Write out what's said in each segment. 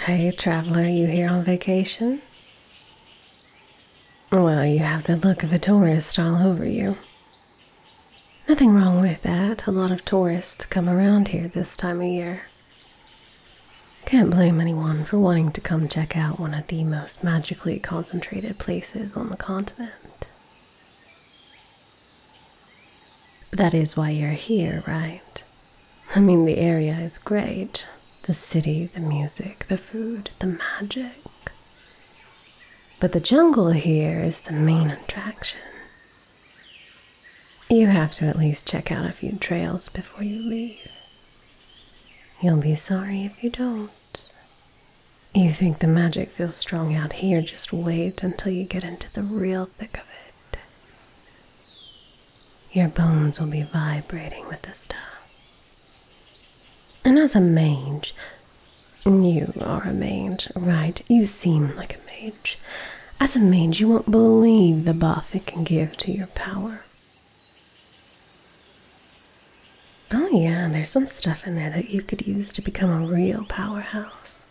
Hey, traveler, you here on vacation? Well, you have the look of a tourist all over you. Nothing wrong with that. A lot of tourists come around here this time of year. Can't blame anyone for wanting to come check out one of the most magically concentrated places on the continent. That is why you're here, right? I mean, the area is great. The city, the music, the food, the magic. But the jungle here is the main attraction. You have to at least check out a few trails before you leave. You'll be sorry if you don't. You think the magic feels strong out here, just wait until you get into the real thick of it. Your bones will be vibrating with the stuff. And as a mage, you are a mage, right? You seem like a mage. As a mage, you won't believe the buff it can give to your power. Oh yeah, there's some stuff in there that you could use to become a real powerhouse.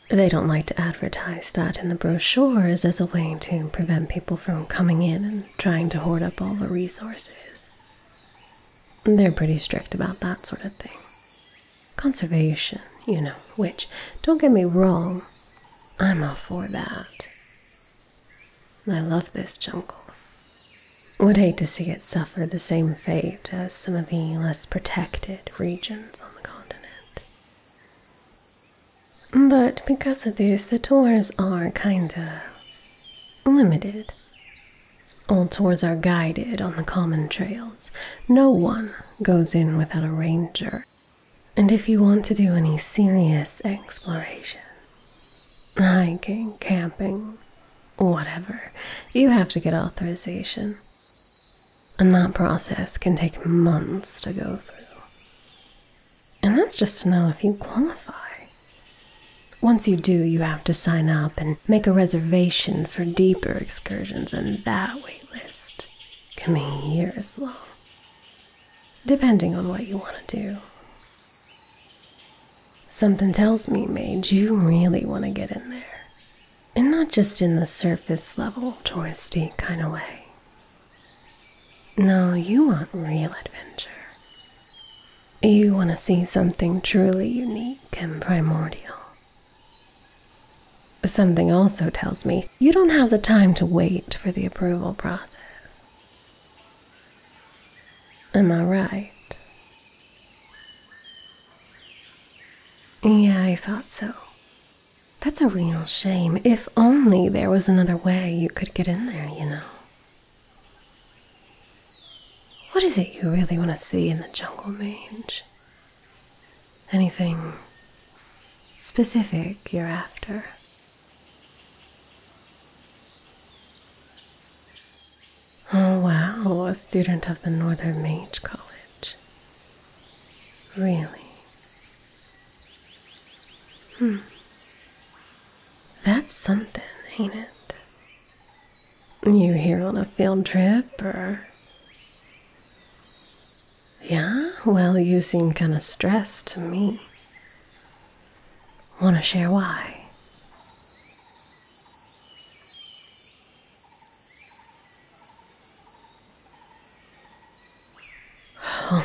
They don't like to advertise that in the brochures as a way to prevent people from coming in and trying to hoard up all the resources. They're pretty strict about that sort of thing. Conservation, you know, which, don't get me wrong, I'm all for that. I love this jungle. Would hate to see it suffer the same fate as some of the less protected regions on the continent. But because of this, the tours are kinda limited. All tours are guided on the common trails. No one goes in without a ranger. And if you want to do any serious exploration, hiking, camping, whatever, you have to get authorization. And that process can take months to go through. And that's just to know if you qualify. Once you do, you have to sign up and make a reservation for deeper excursions, and that wait list can be years long, depending on what you want to do. Something tells me, Mage, you really want to get in there. And not just in the surface level, touristy kind of way. No, you want real adventure. You want to see something truly unique and primordial. Something also tells me you don't have the time to wait for the approval process. Am I right? Yeah, I thought so. That's a real shame. If only there was another way you could get in there, you know. What is it you really want to see in the jungle, Mage? Anything specific you're after? Oh wow, a student of the Northern Mage College. Really? That's something, ain't it? You here on a field trip, or? Yeah? Well, you seem kinda stressed to me. Wanna share why?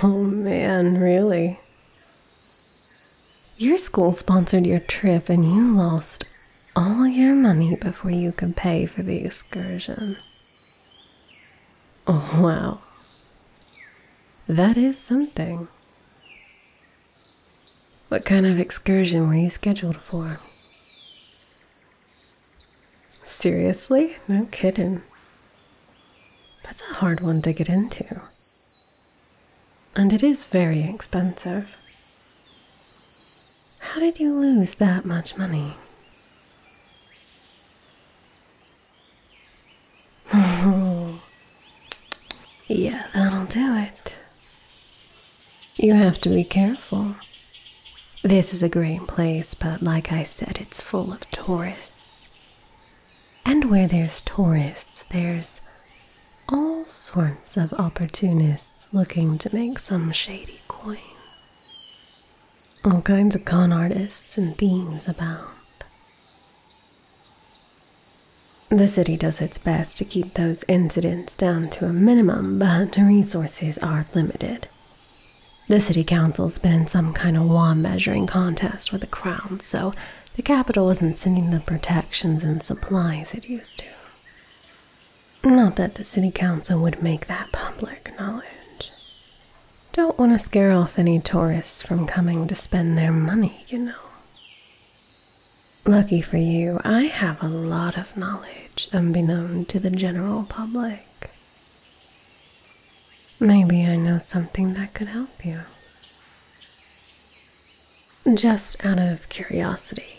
Oh man, really? Your school sponsored your trip and you lost all your money before you could pay for the excursion. Oh, wow. That is something. What kind of excursion were you scheduled for? Seriously? No kidding. That's a hard one to get into. And it is very expensive. How did you lose that much money? Oh, yeah, that'll do it. You have to be careful. This is a great place, but like I said, it's full of tourists. And where there's tourists, there's all sorts of opportunists looking to make some shady coin. All kinds of con artists and thieves abound. The city does its best to keep those incidents down to a minimum, but resources are limited. The city council's been in some kind of wand measuring contest with the crown, so the capital isn't sending the protections and supplies it used to. Not that the city council would make that public knowledge. Don't want to scare off any tourists from coming to spend their money, you know. Lucky for you, I have a lot of knowledge unbeknown to the general public. Maybe I know something that could help you. Just out of curiosity,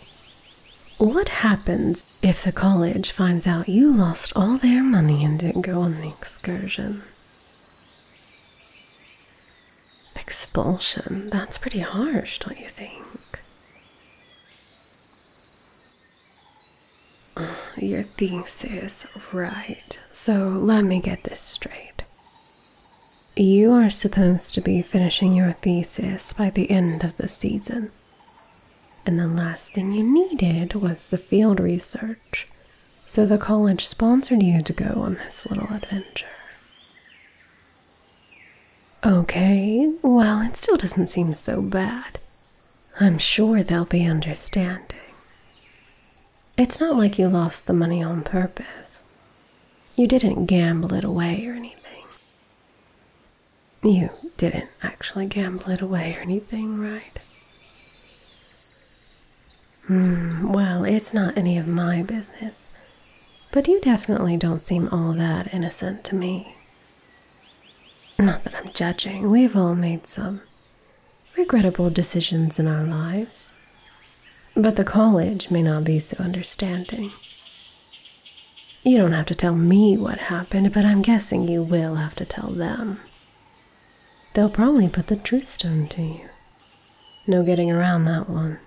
what happens if the college finds out you lost all their money and didn't go on the excursion? Expulsion? That's pretty harsh, don't you think? Your thesis, right. So let me get this straight. You are supposed to be finishing your thesis by the end of the season. And the last thing you needed was the field research, so the college sponsored you to go on this little adventure. Okay, well, it still doesn't seem so bad. I'm sure they'll be understanding. It's not like you lost the money on purpose. You didn't gamble it away or anything. You didn't actually gamble it away or anything, right? Well, it's not any of my business, but you definitely don't seem all that innocent to me. Not that I'm judging, we've all made some regrettable decisions in our lives, but the college may not be so understanding. You don't have to tell me what happened, but I'm guessing you will have to tell them. They'll probably put the truth stone to you. No getting around that one.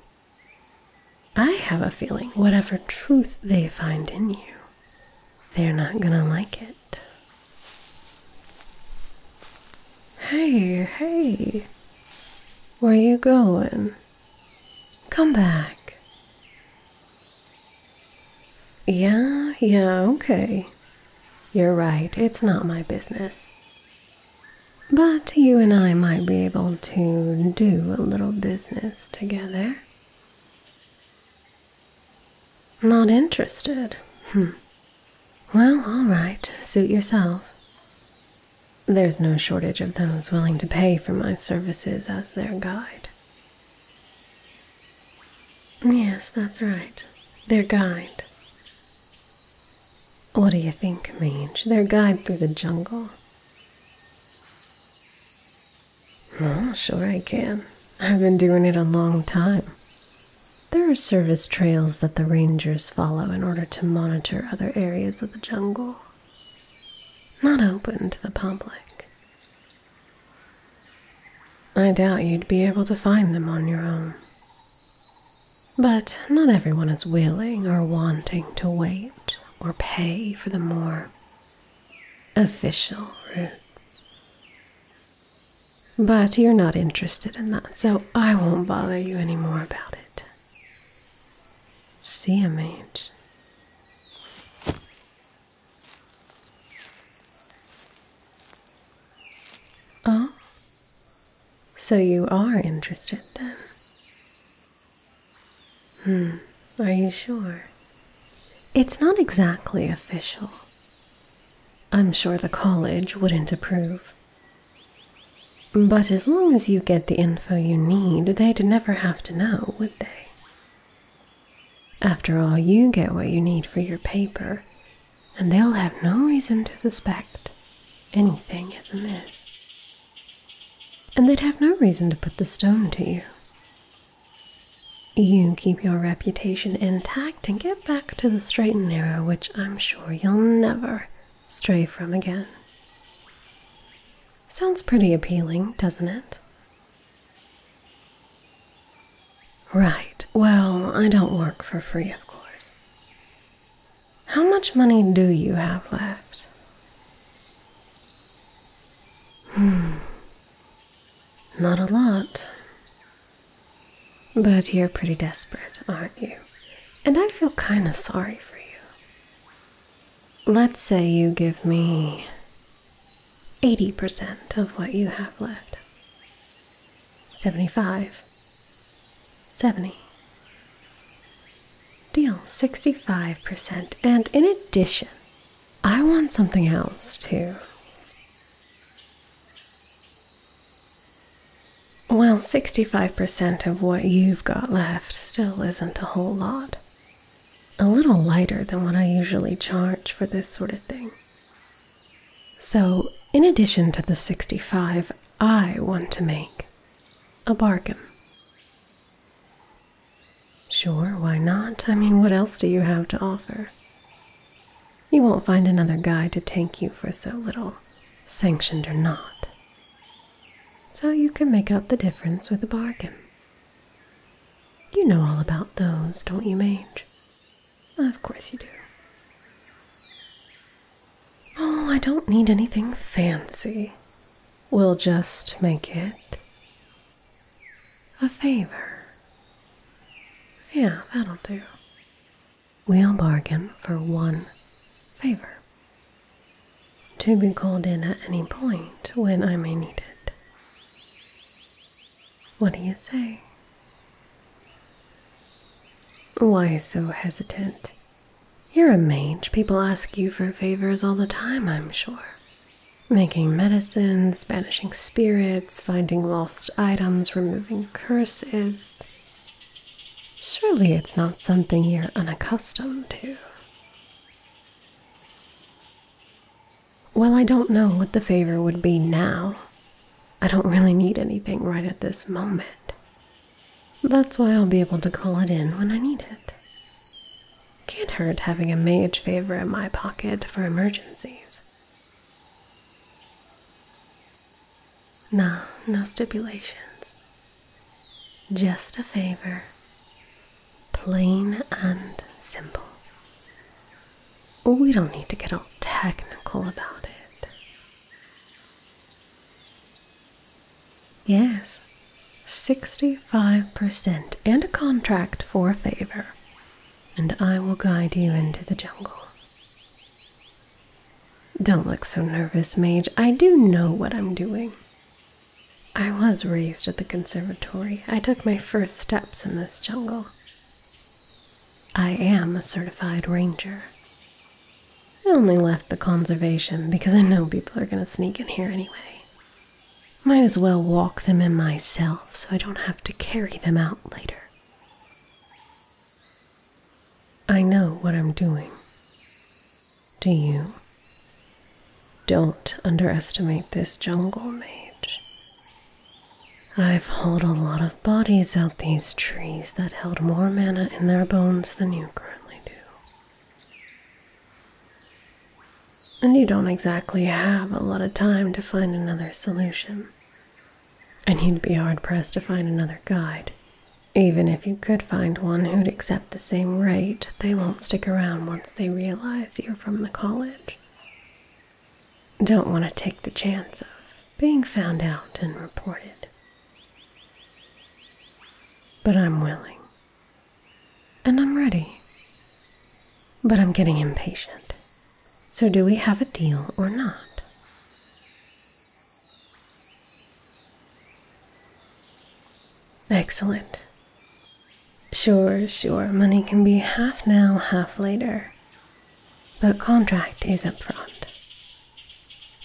I have a feeling whatever truth they find in you, they're not gonna like it. Hey, where you going? Come back. Yeah, okay. You're right, it's not my business. But you and I might be able to do a little business together. Not interested? Well, all right, suit yourself. There's no shortage of those willing to pay for my services as their guide. Yes, that's right. Their guide. What do you think, Mage? Their guide through the jungle. Oh, sure I can. I've been doing it a long time. There are service trails that the rangers follow in order to monitor other areas of the jungle. Not open to the public. I doubt you'd be able to find them on your own. But not everyone is willing or wanting to wait or pay for the more official routes. But you're not interested in that, so I won't bother you anymore about it. See ya, Mage. Oh? So you are interested then? Are you sure? It's not exactly official. I'm sure the college wouldn't approve. But as long as you get the info you need, they'd never have to know, would they? After all, you get what you need for your paper, and they'll have no reason to suspect anything is amiss. And they'd have no reason to put the stone to you. You keep your reputation intact and get back to the straight and narrow, which I'm sure you'll never stray from again. Sounds pretty appealing, doesn't it? Right, well, I don't work for free, of course. How much money do you have left? Not a lot. But you're pretty desperate, aren't you? And I feel kinda sorry for you. Let's say you give me 80% of what you have left. 75. 70. Deal, 65%. And in addition, I want something else too. Well, 65% of what you've got left still isn't a whole lot. A little lighter than what I usually charge for this sort of thing. So, in addition to the 65, I want to make a bargain. Sure, why not? I mean, what else do you have to offer? You won't find another guy to take you for so little, sanctioned or not. So you can make up the difference with a bargain. You know all about those, don't you, Mage? Of course you do. Oh, I don't need anything fancy. We'll just make it a favor. Yeah, that'll do. We'll bargain for one favor, to be called in at any point when I may need it. What do you say? Why so hesitant? You're a mage. People ask you for favors all the time, I'm sure. Making medicines, banishing spirits, finding lost items, removing curses. Surely it's not something you're unaccustomed to. Well, I don't know what the favor would be now. I don't really need anything right at this moment. That's why I'll be able to call it in when I need it. Can't hurt having a mage favor in my pocket for emergencies. Nah, no stipulations. Just a favor. Plain and simple. We don't need to get all technical about it. Yes, 65% and a contract for a favor, and I will guide you into the jungle. Don't look so nervous, Mage. I do know what I'm doing. I was raised at the conservatory. I took my first steps in this jungle. I am a certified ranger. I only left the conservation because I know people are going to sneak in here anyway. Might as well walk them in myself so I don't have to carry them out later. I know what I'm doing. Do you? Don't underestimate this jungle, Mage. I've hauled a lot of bodies out these trees that held more mana in their bones than you currently do. And you don't exactly have a lot of time to find another solution. And you'd be hard-pressed to find another guide. Even if you could find one who'd accept the same rate, they won't stick around once they realize you're from the college. Don't want to take the chance of being found out and reported. But I'm willing. And I'm ready. But I'm getting impatient. So do we have a deal or not? Excellent. Sure, money can be half now, half later. But contract is up front.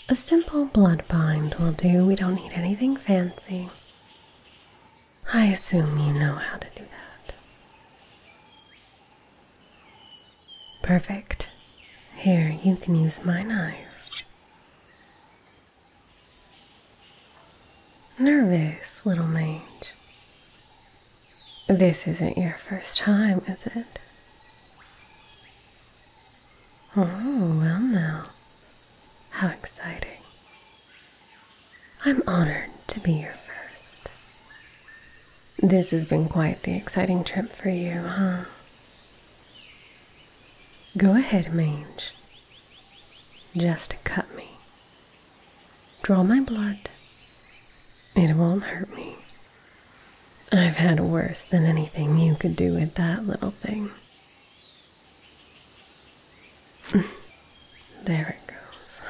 A simple blood bind will do. We don't need anything fancy. I assume you know how to do that. Perfect. Here, you can use my knife. Nervous, little mage. This isn't your first time, is it? Oh, well now. How exciting. I'm honored to be your first. This has been quite the exciting trip for you, huh? Go ahead, Mage. Just cut me. Draw my blood. It won't hurt me. I've had worse than anything you could do with that little thing. There it goes.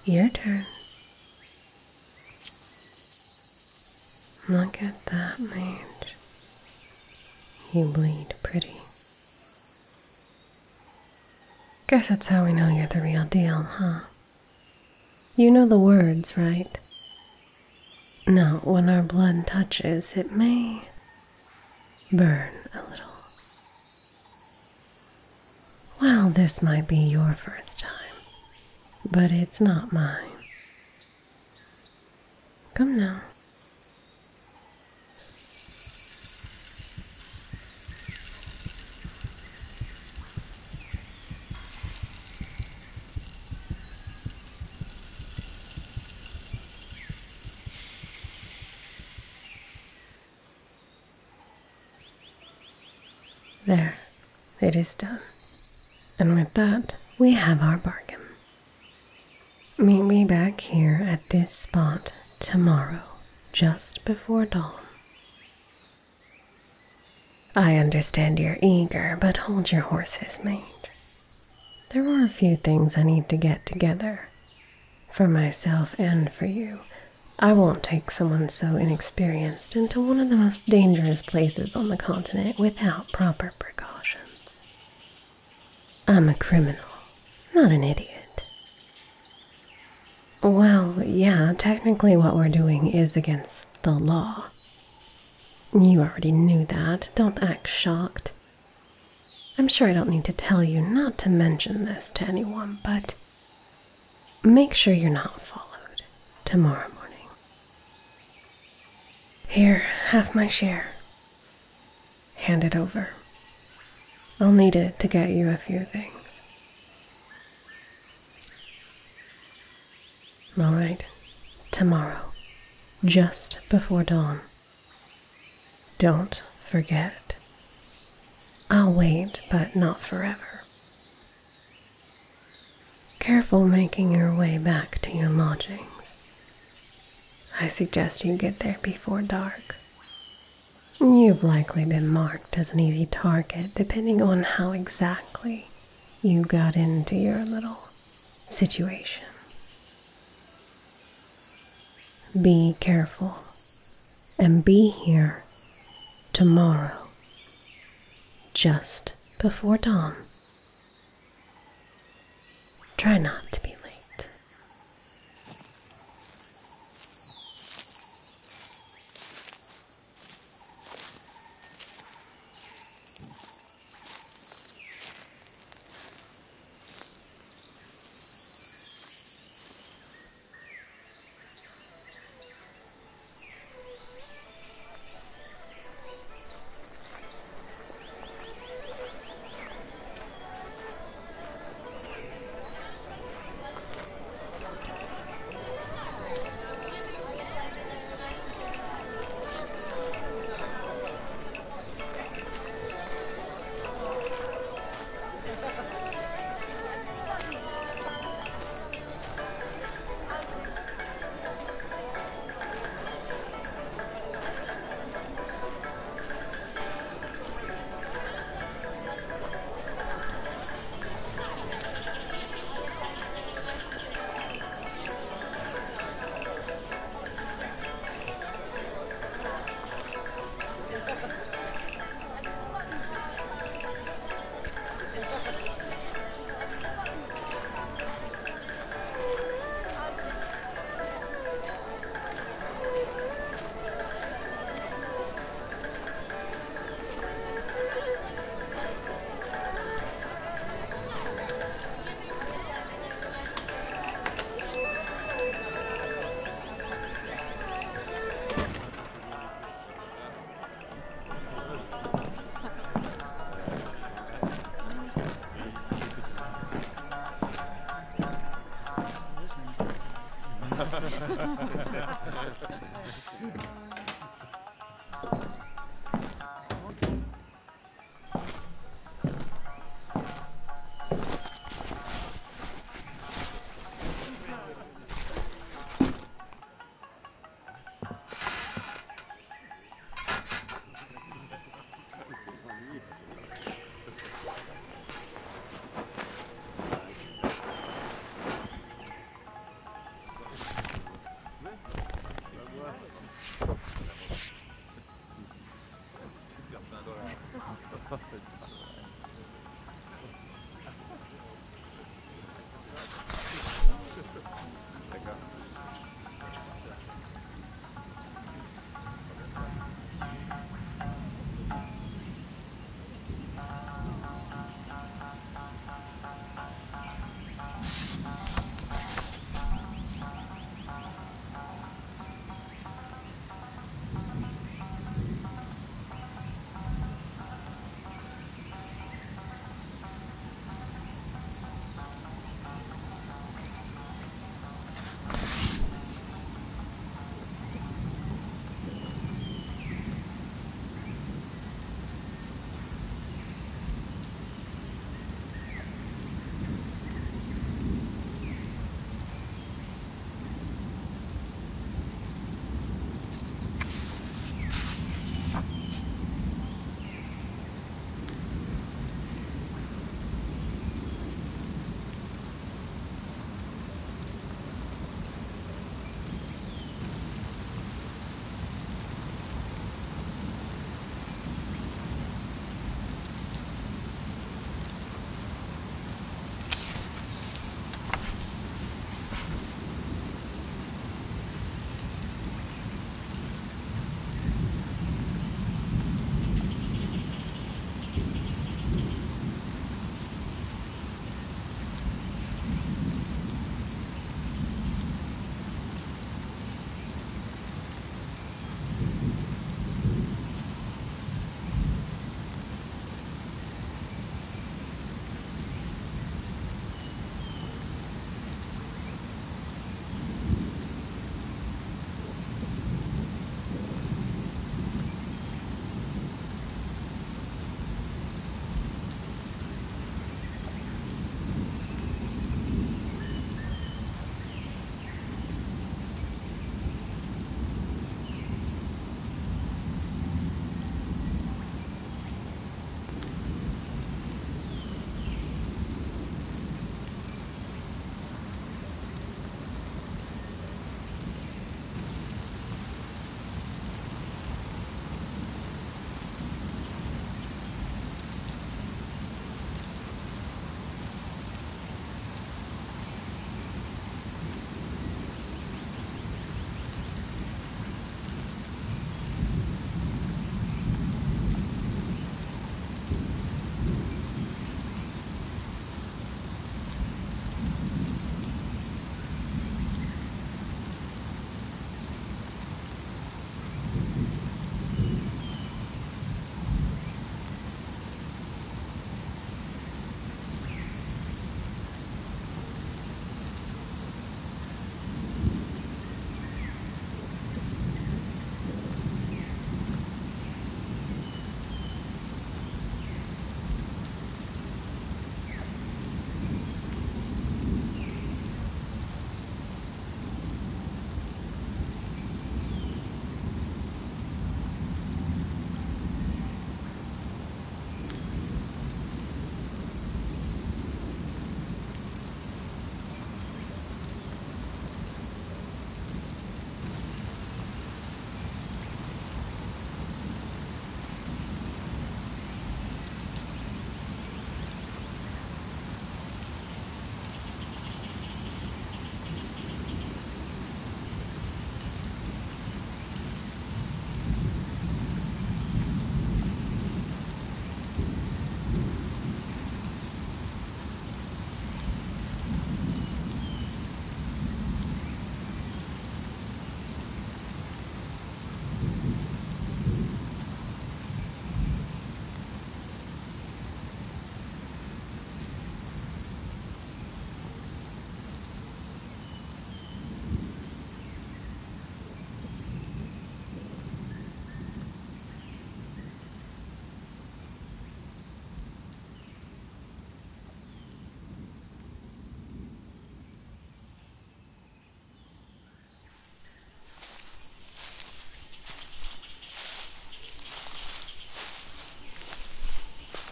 Your turn. Look at that, Mage. You bleed pretty. Guess that's how we know you're the real deal, huh? You know the words, right? Now, when our blood touches, it may burn a little. Well, this might be your first time, but it's not mine. Come now. There, it is done. And with that, we have our bargain. Meet me back here at this spot tomorrow, just before dawn. I understand you're eager, but hold your horses, Mage. There are a few things I need to get together. For myself and for you. I won't take someone so inexperienced into one of the most dangerous places on the continent without proper precautions. I'm a criminal, not an idiot. Well, yeah, technically what we're doing is against the law. You already knew that. Don't act shocked. I'm sure I don't need to tell you not to mention this to anyone, but make sure you're not followed tomorrow morning. Here, have my share. Hand it over. I'll need it to get you a few things. All right, tomorrow, just before dawn. Don't forget. I'll wait, but not forever. Careful making your way back to your lodgings. I suggest you get there before dark. You've likely been marked as an easy target depending on how exactly you got into your little situation. Be careful and be here tomorrow, just before dawn. Try not to be late.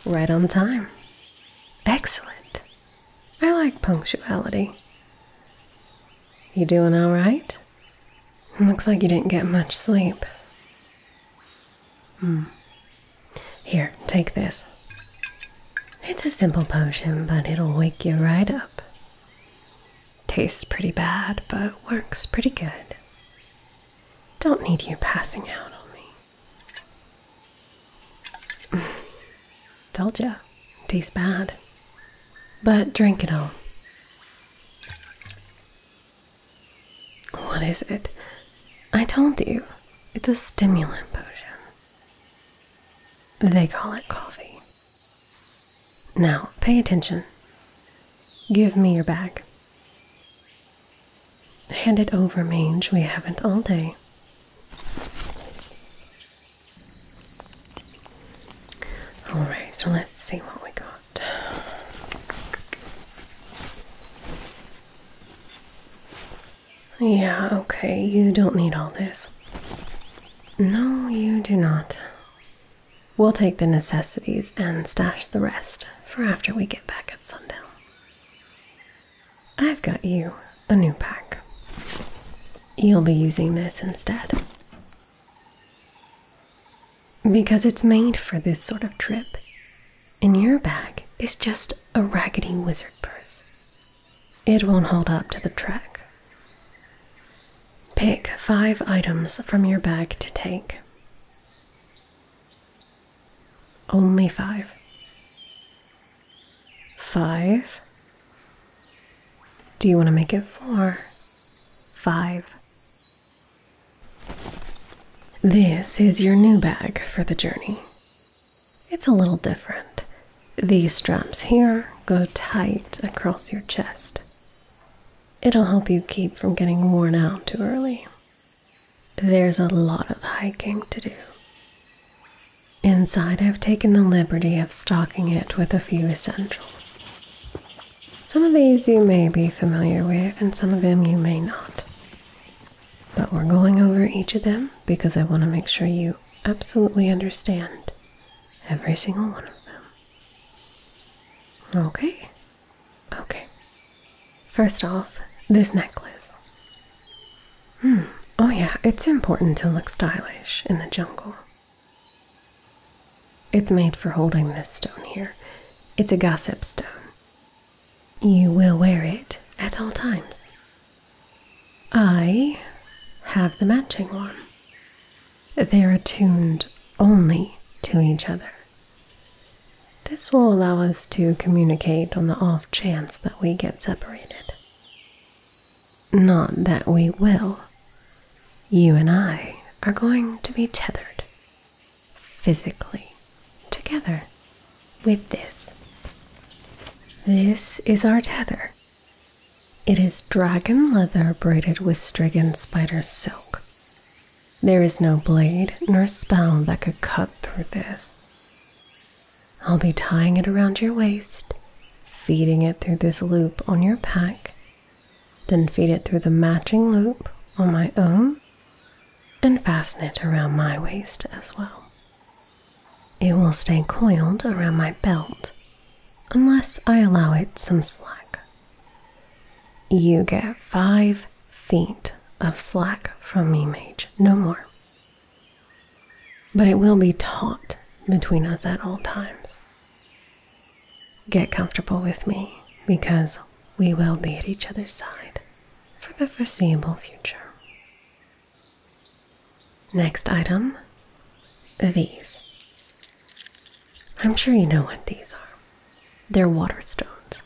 right on time. Excellent. I like punctuality. You doing all right? Looks like you didn't get much sleep. Here, take this. It's a simple potion, but it'll wake you right up. Tastes pretty bad, but works pretty good. Don't need you passing out on me. Told ya, tastes bad. But drink it all. What is it? I told you, it's a stimulant potion. They call it coffee. Now, pay attention. Give me your bag. Hand it over, Mage. We haven't all day. Alright, let's see what we got. Yeah, okay, you don't need all this. No, you do not. We'll take the necessities and stash the rest for after we get back at sundown. I've got you a new pack. You'll be using this instead. Because it's made for this sort of trip. In your bag is just a raggedy wizard purse. It won't hold up to the trek. Pick 5 items from your bag to take. Only 5. 5? Do you want to make it 4? 5. This is your new bag for the journey. It's a little different. These straps here go tight across your chest. It'll help you keep from getting worn out too early. There's a lot of hiking to do. Inside, I've taken the liberty of stocking it with a few essentials. Some of these you may be familiar with, and some of them you may not. But we're going over each of them because I want to make sure you absolutely understand every single one of them. Okay? Okay. First off, this necklace. Oh yeah, it's important to look stylish in the jungle. It's made for holding this stone here. It's a gossip stone. You will wear it at all times. I have the matching one. They're attuned only to each other. This will allow us to communicate on the off chance that we get separated. Not that we will. You and I are going to be tethered, physically, together, with this. This is our tether. It is dragon leather braided with strigan spider silk. There is no blade nor spell that could cut through this. I'll be tying it around your waist, feeding it through this loop on your pack, then feed it through the matching loop on my own, and fasten it around my waist as well. It will stay coiled around my belt, unless I allow it some slack. You get 5 feet of slack from me, Mage, no more. But it will be taut between us at all times. Get comfortable with me, because we will be at each other's side for the foreseeable future. Next item, these. I'm sure you know what these are. They're water stones,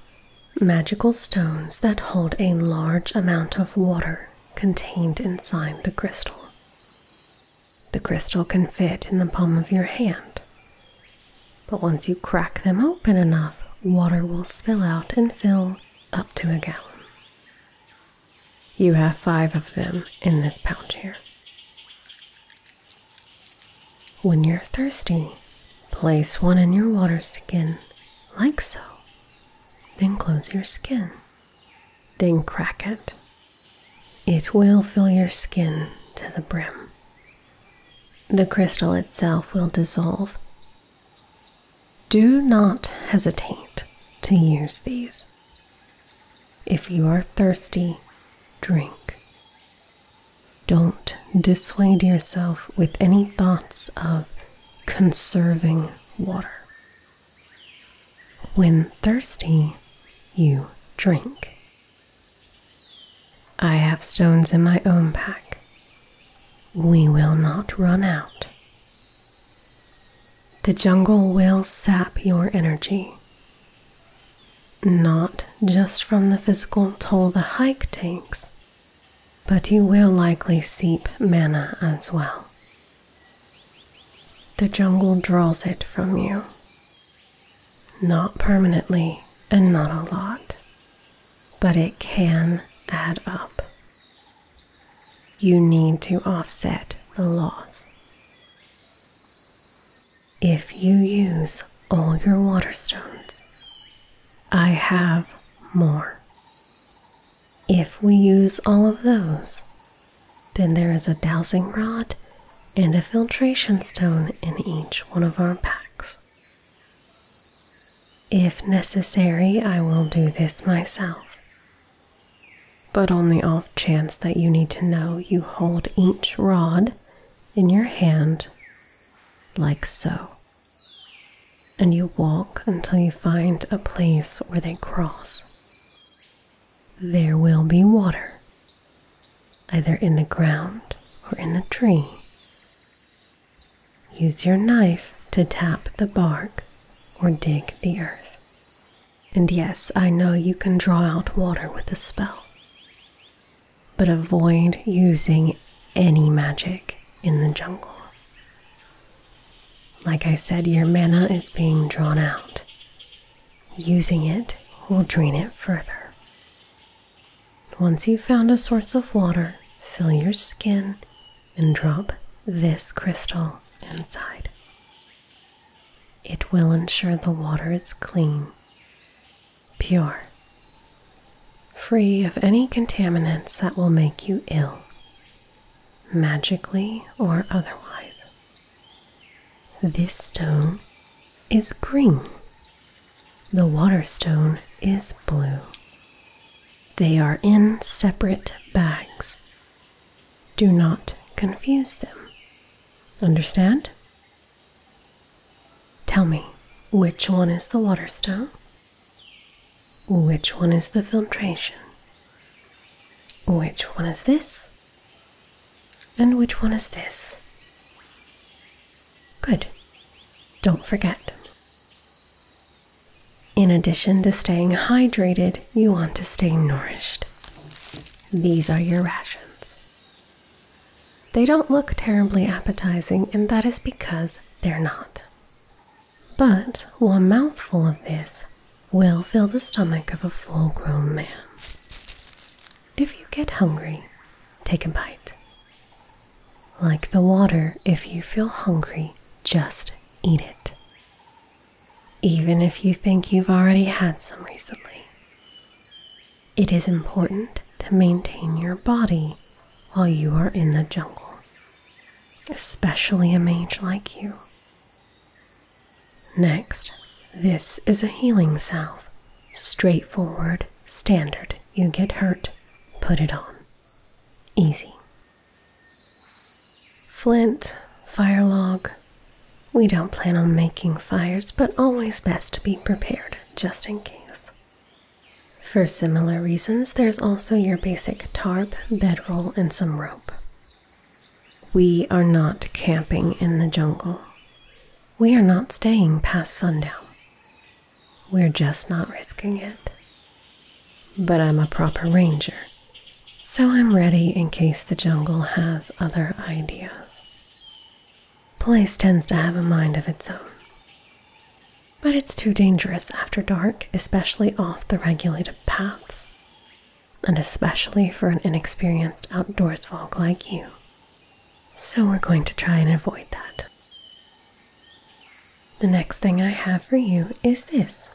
magical stones that hold a large amount of water contained inside the crystal. The crystal can fit in the palm of your hand, but once you crack them open enough, water will spill out and fill up to a gallon. You have 5 of them in this pouch here. When you're thirsty, place one in your water skin, like so. Then close your skin. Then crack it. It will fill your skin to the brim. The crystal itself will dissolve. do not hesitate to use these. If you are thirsty, drink. Don't dissuade yourself with any thoughts of conserving water. When thirsty, you drink. I have stones in my own pack. We will not run out. The jungle will sap your energy, not just from the physical toll the hike takes, but you will likely seep mana as well. The jungle draws it from you, not permanently and not a lot, but it can add up. You need to offset the loss. If you use all your water stones, I have more. If we use all of those, then there is a dowsing rod and a filtration stone in each one of our packs. If necessary, I will do this myself. But on the off chance that you need to know, you hold each rod in your hand like so, and you walk until you find a place where they cross. There will be water, either in the ground or in the tree. Use your knife to tap the bark or dig the earth. And yes, I know you can draw out water with a spell, but avoid using any magic in the jungle. Like I said, your mana is being drawn out. Using it will drain it further. Once you've found a source of water, fill your skin and drop this crystal inside. It will ensure the water is clean, pure, free of any contaminants that will make you ill, magically or otherwise. This stone is green. The water stone is blue. They are in separate bags. Do not confuse them. Understand? Tell me, which one is the water stone? Which one is the filtration? Which one is this? And which one is this? Good. Don't forget. In addition to staying hydrated, you want to stay nourished. These are your rations. They don't look terribly appetizing, and that is because they're not. But one mouthful of this will fill the stomach of a full-grown man. If you get hungry, take a bite. Like the water, if you feel hungry, just eat it. Even if you think you've already had some recently. It is important to maintain your body while you are in the jungle, especially a mage like you. Next, this is a healing salve. Straightforward, standard. You get hurt, put it on. Easy. Flint, fire log. We don't plan on making fires, but always best to be prepared, just in case. For similar reasons, there's also your basic tarp, bedroll, and some rope. We are not camping in the jungle. We are not staying past sundown. We're just not risking it. But I'm a proper ranger, so I'm ready in case the jungle has other ideas. Place tends to have a mind of its own. But it's too dangerous after dark, especially off the regulated paths, and especially for an inexperienced outdoors folk like you. So we're going to try and avoid that. The next thing I have for you is this.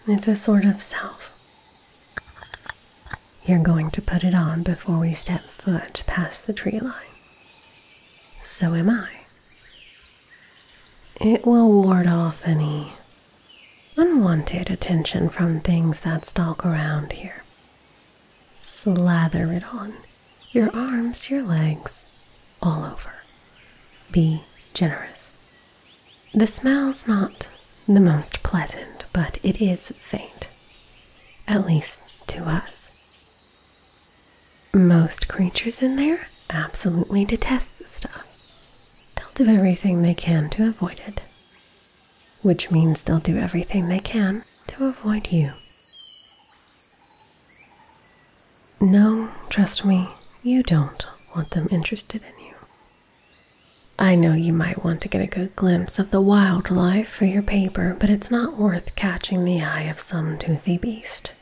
It's a sort of salve. You're going to put it on before we step foot past the tree line. So am I. It will ward off any unwanted attention from things that stalk around here. Slather it on your arms, your legs, all over. Be generous. The smell's not the most pleasant, but it is faint, at least to us. Most creatures in there absolutely detest the stuff. They'll do everything they can to avoid it, which means they'll do everything they can to avoid you. No, trust me, you don't want them interested in you. I know you might want to get a good glimpse of the wildlife for your paper, but it's not worth catching the eye of some toothy beast.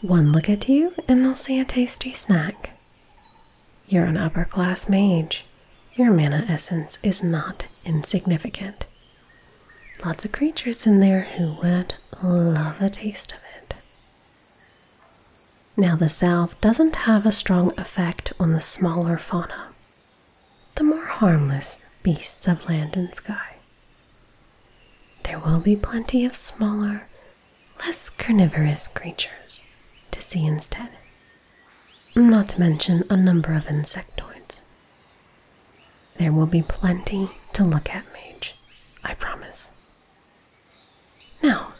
One look at you and they'll see a tasty snack. You're an upper-class mage. Your mana essence is not insignificant. Lots of creatures in there who would love a taste of it. Now the salve doesn't have a strong effect on the smaller fauna, the more harmless beasts of land and sky. There will be plenty of smaller, less carnivorous creatures to see instead, not to mention a number of insectoids. There will be plenty to look at, Mage, I promise. Now,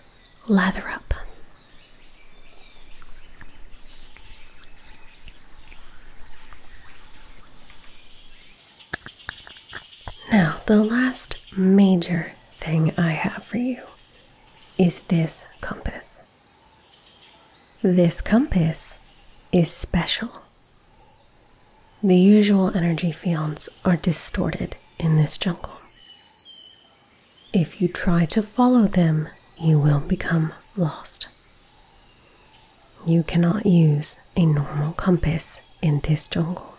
lather up. Now, the last major thing I have for you is this compass. This compass is special. The usual energy fields are distorted in this jungle. If you try to follow them, you will become lost. You cannot use a normal compass in this jungle.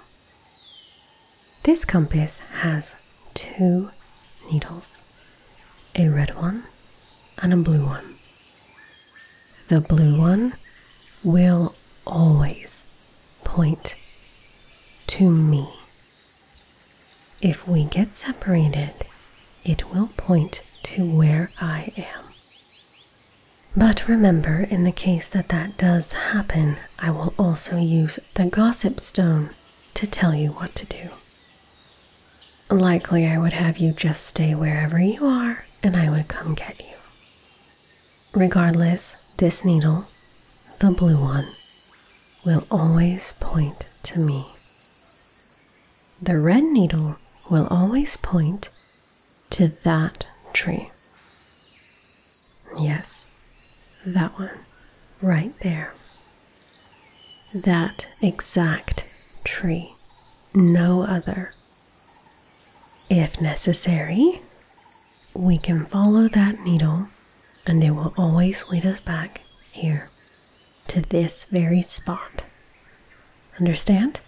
This compass has 2 needles, a red one and a blue one. The blue one will always point to me. If we get separated, it will point to where I am. But remember, in the case that that does happen, I will also use the gossip stone to tell you what to do. Likely I would have you just stay wherever you are and I would come get you. Regardless, this needle, the blue one, will always point to me. The red needle will always point to that tree. Yes, that one, right there. That exact tree, no other. If necessary, we can follow that needle and it will always lead us back here to this very spot. Understand?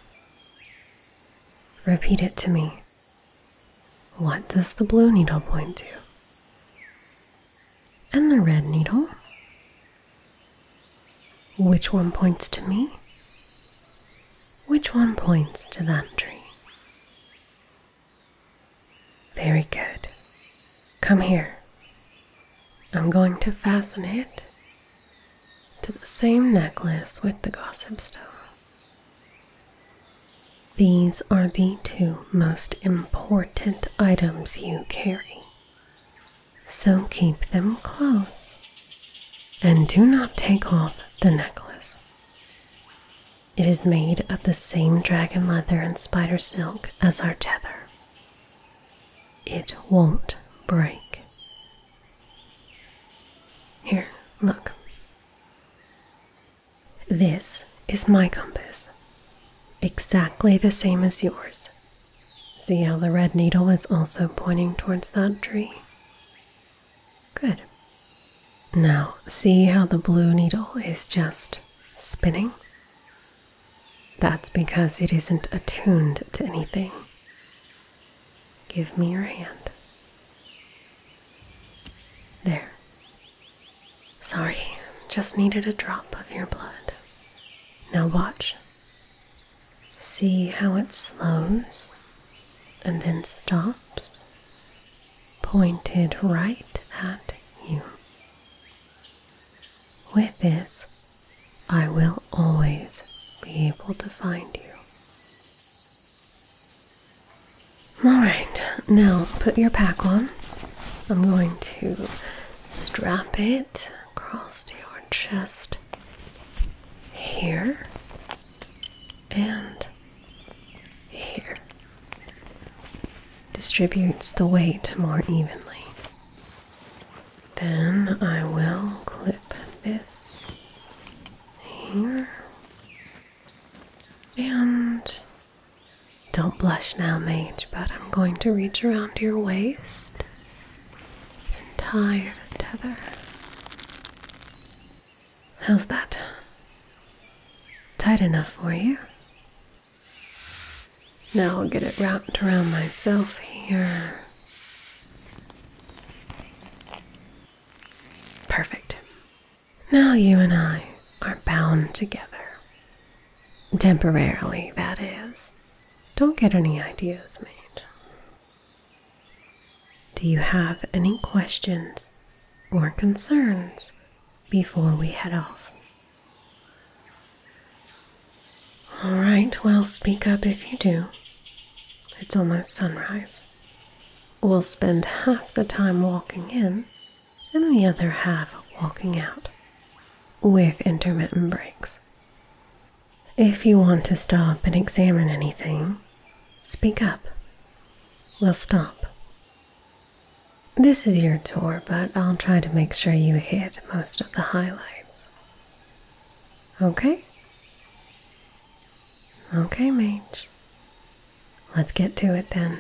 Repeat it to me. What does the blue needle point to? And the red needle? Which one points to me? Which one points to that tree? Very good. Come here. I'm going to fasten it to the same necklace with the gossip stone. These are the 2 most important items you carry, so keep them close and do not take off the necklace. It is made of the same dragon leather and spider silk as our tether. It won't break. Here, look. This is my compass. Exactly the same as yours. See how the red needle is also pointing towards that tree? Good. Now, see how the blue needle is just spinning? That's because it isn't attuned to anything. Give me your hand. There. Sorry, just needed a drop of your blood. Now watch. See how it slows and then stops, pointed right at you. With this, I will always be able to find you. Alright, now put your pack on. I'm going to strap it across your chest here and here. Distributes the weight more evenly. Then I will clip this here. And don't blush now, Mage, but I'm going to reach around your waist and tie the tether. How's that? Tight enough for you? Now I'll get it wrapped around myself here. Perfect. Now you and I are bound together. Temporarily, that is. Don't get any ideas, mate. Do you have any questions or concerns before we head off? Alright, well, speak up if you do. It's almost sunrise. We'll spend half the time walking in and the other half walking out, with intermittent breaks. If you want to stop and examine anything, speak up. We'll stop. This is your tour, but I'll try to make sure you hit most of the highlights. Okay? Okay, Mage. Let's get to it then.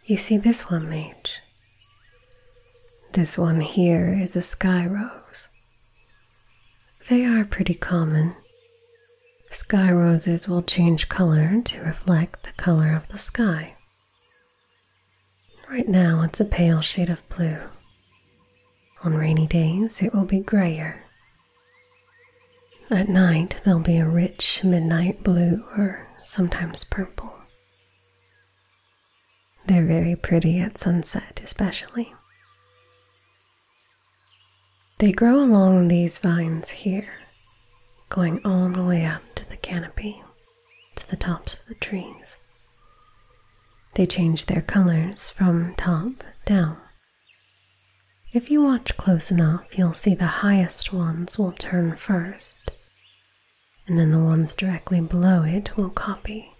You see this one, Mage? This one here is a sky rose. They are pretty common. Sky roses will change color to reflect the color of the sky. Right now it's a pale shade of blue. On rainy days it will be grayer. At night they'll be a rich midnight blue or sometimes purple. They're very pretty at sunset especially. They grow along these vines here, going all the way up to the canopy, to the tops of the trees. They change their colors from top down. If you watch close enough, you'll see the highest ones will turn first, and then the ones directly below it will copy,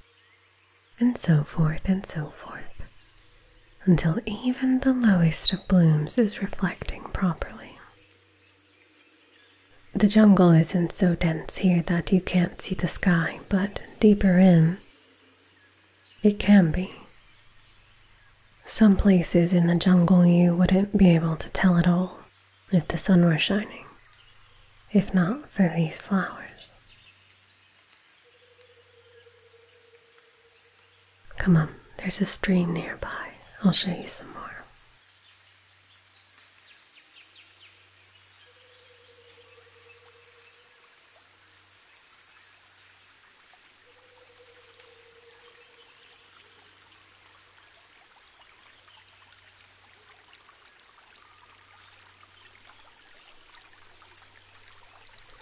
and so forth, until even the lowest of blooms is reflecting properly. The jungle isn't so dense here that you can't see the sky, but deeper in, it can be. Some places in the jungle you wouldn't be able to tell at all if the sun were shining, if not for these flowers. Come on, there's a stream nearby. I'll show you some more.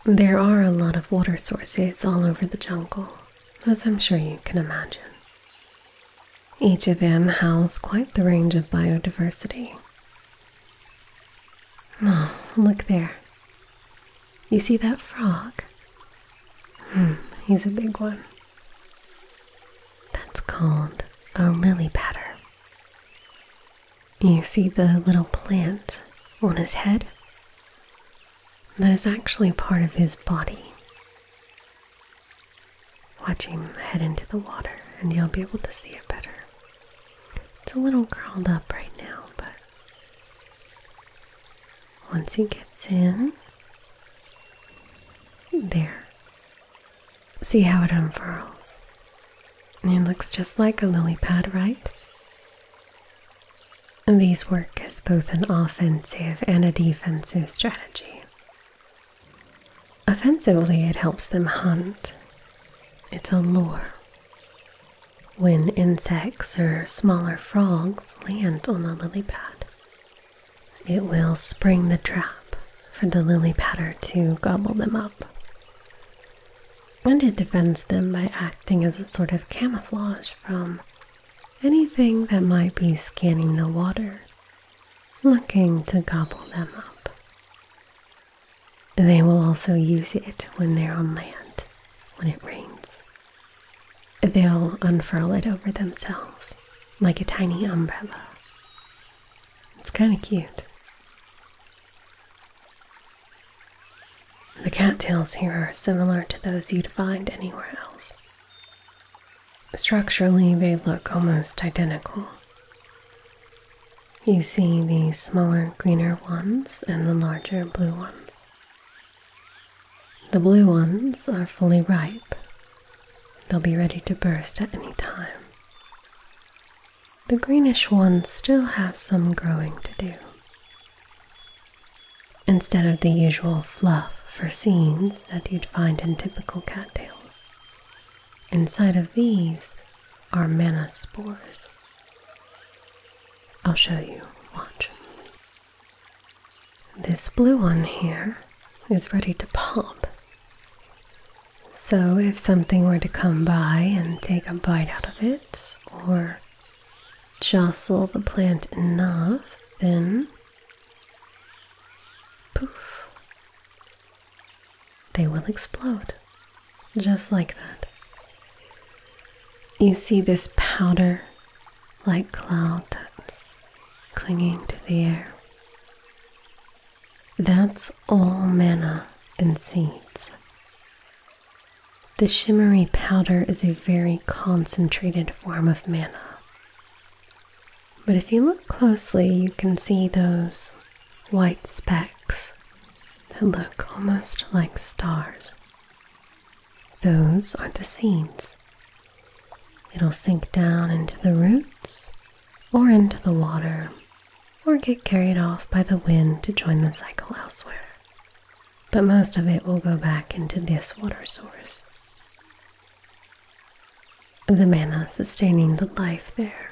There are a lot of water sources all over the jungle, as I'm sure you can imagine. Each of them house quite the range of biodiversity. Oh, look there. You see that frog? He's a big one. That's called a lily patter. You see the little plant on his head? That is actually part of his body. Watch him head into the water and you'll be able to see it better. It's a little curled up right now, but once he gets in, there. See how it unfurls? It looks just like a lily pad, right? And these work as both an offensive and a defensive strategy. Offensively, it helps them hunt. It's a lure. When insects or smaller frogs land on a lily pad, it will spring the trap for the lily padder to gobble them up. And it defends them by acting as a sort of camouflage from anything that might be scanning the water, looking to gobble them up. They will also use it when they're on land, when it rains. They'll unfurl it over themselves, like a tiny umbrella. It's kind of cute. The cattails here are similar to those you'd find anywhere else. Structurally, they look almost identical. You see the smaller, greener ones and the larger blue ones. The blue ones are fully ripe. They'll be ready to burst at any time. The greenish ones still have some growing to do. Instead of the usual fluff for seeds that you'd find in typical cattails, inside of these are mana spores. I'll show you. Watch. This blue one here is ready to pop. So if something were to come by and take a bite out of it, or jostle the plant enough, then poof, they will explode, just like that. You see this powder-like cloud that's clinging to the air? That's all mana and seeds. The shimmery powder is a very concentrated form of mana. But if you look closely, you can see those white specks that look almost like stars. Those are the seeds. It'll sink down into the roots, or into the water, or get carried off by the wind to join the cycle elsewhere. But most of it will go back into this water source. The mana sustaining the life there,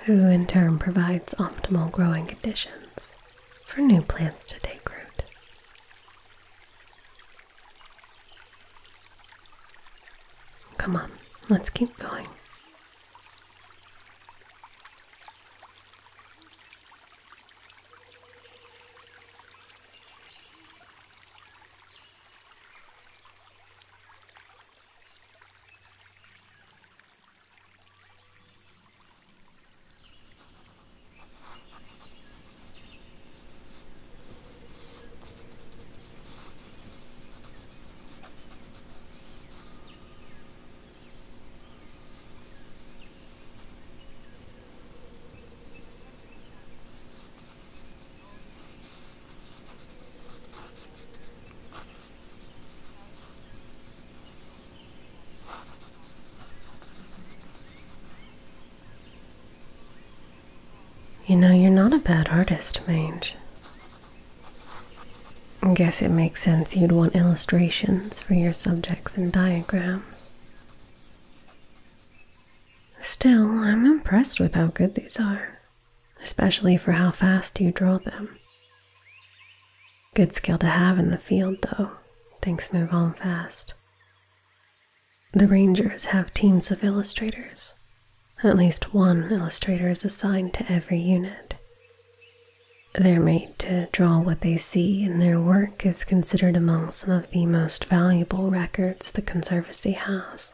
who in turn provides optimal growing conditions for new plants to take root. Come on, let's keep going. You know, you're not a bad artist, Mage. I guess it makes sense you'd want illustrations for your subjects and diagrams. Still, I'm impressed with how good these are, especially for how fast you draw them. Good skill to have in the field, though. Things move on fast. The Rangers have teams of illustrators. At least one illustrator is assigned to every unit. They're made to draw what they see, and their work is considered among some of the most valuable records the Conservancy has.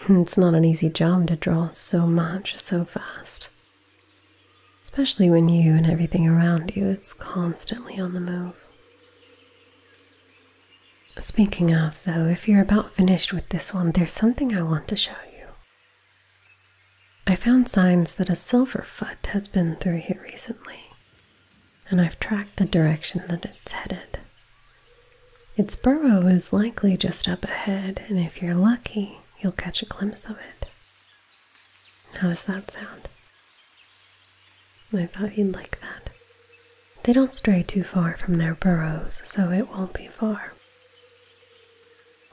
It's not an easy job to draw so much so fast, especially when you and everything around you is constantly on the move. Speaking of, though, if you're about finished with this one, there's something I want to show you. I found signs that a silverfoot has been through here recently, and I've tracked the direction that it's headed. Its burrow is likely just up ahead, and if you're lucky, you'll catch a glimpse of it. How does that sound? I thought you'd like that. They don't stray too far from their burrows, so it won't be far.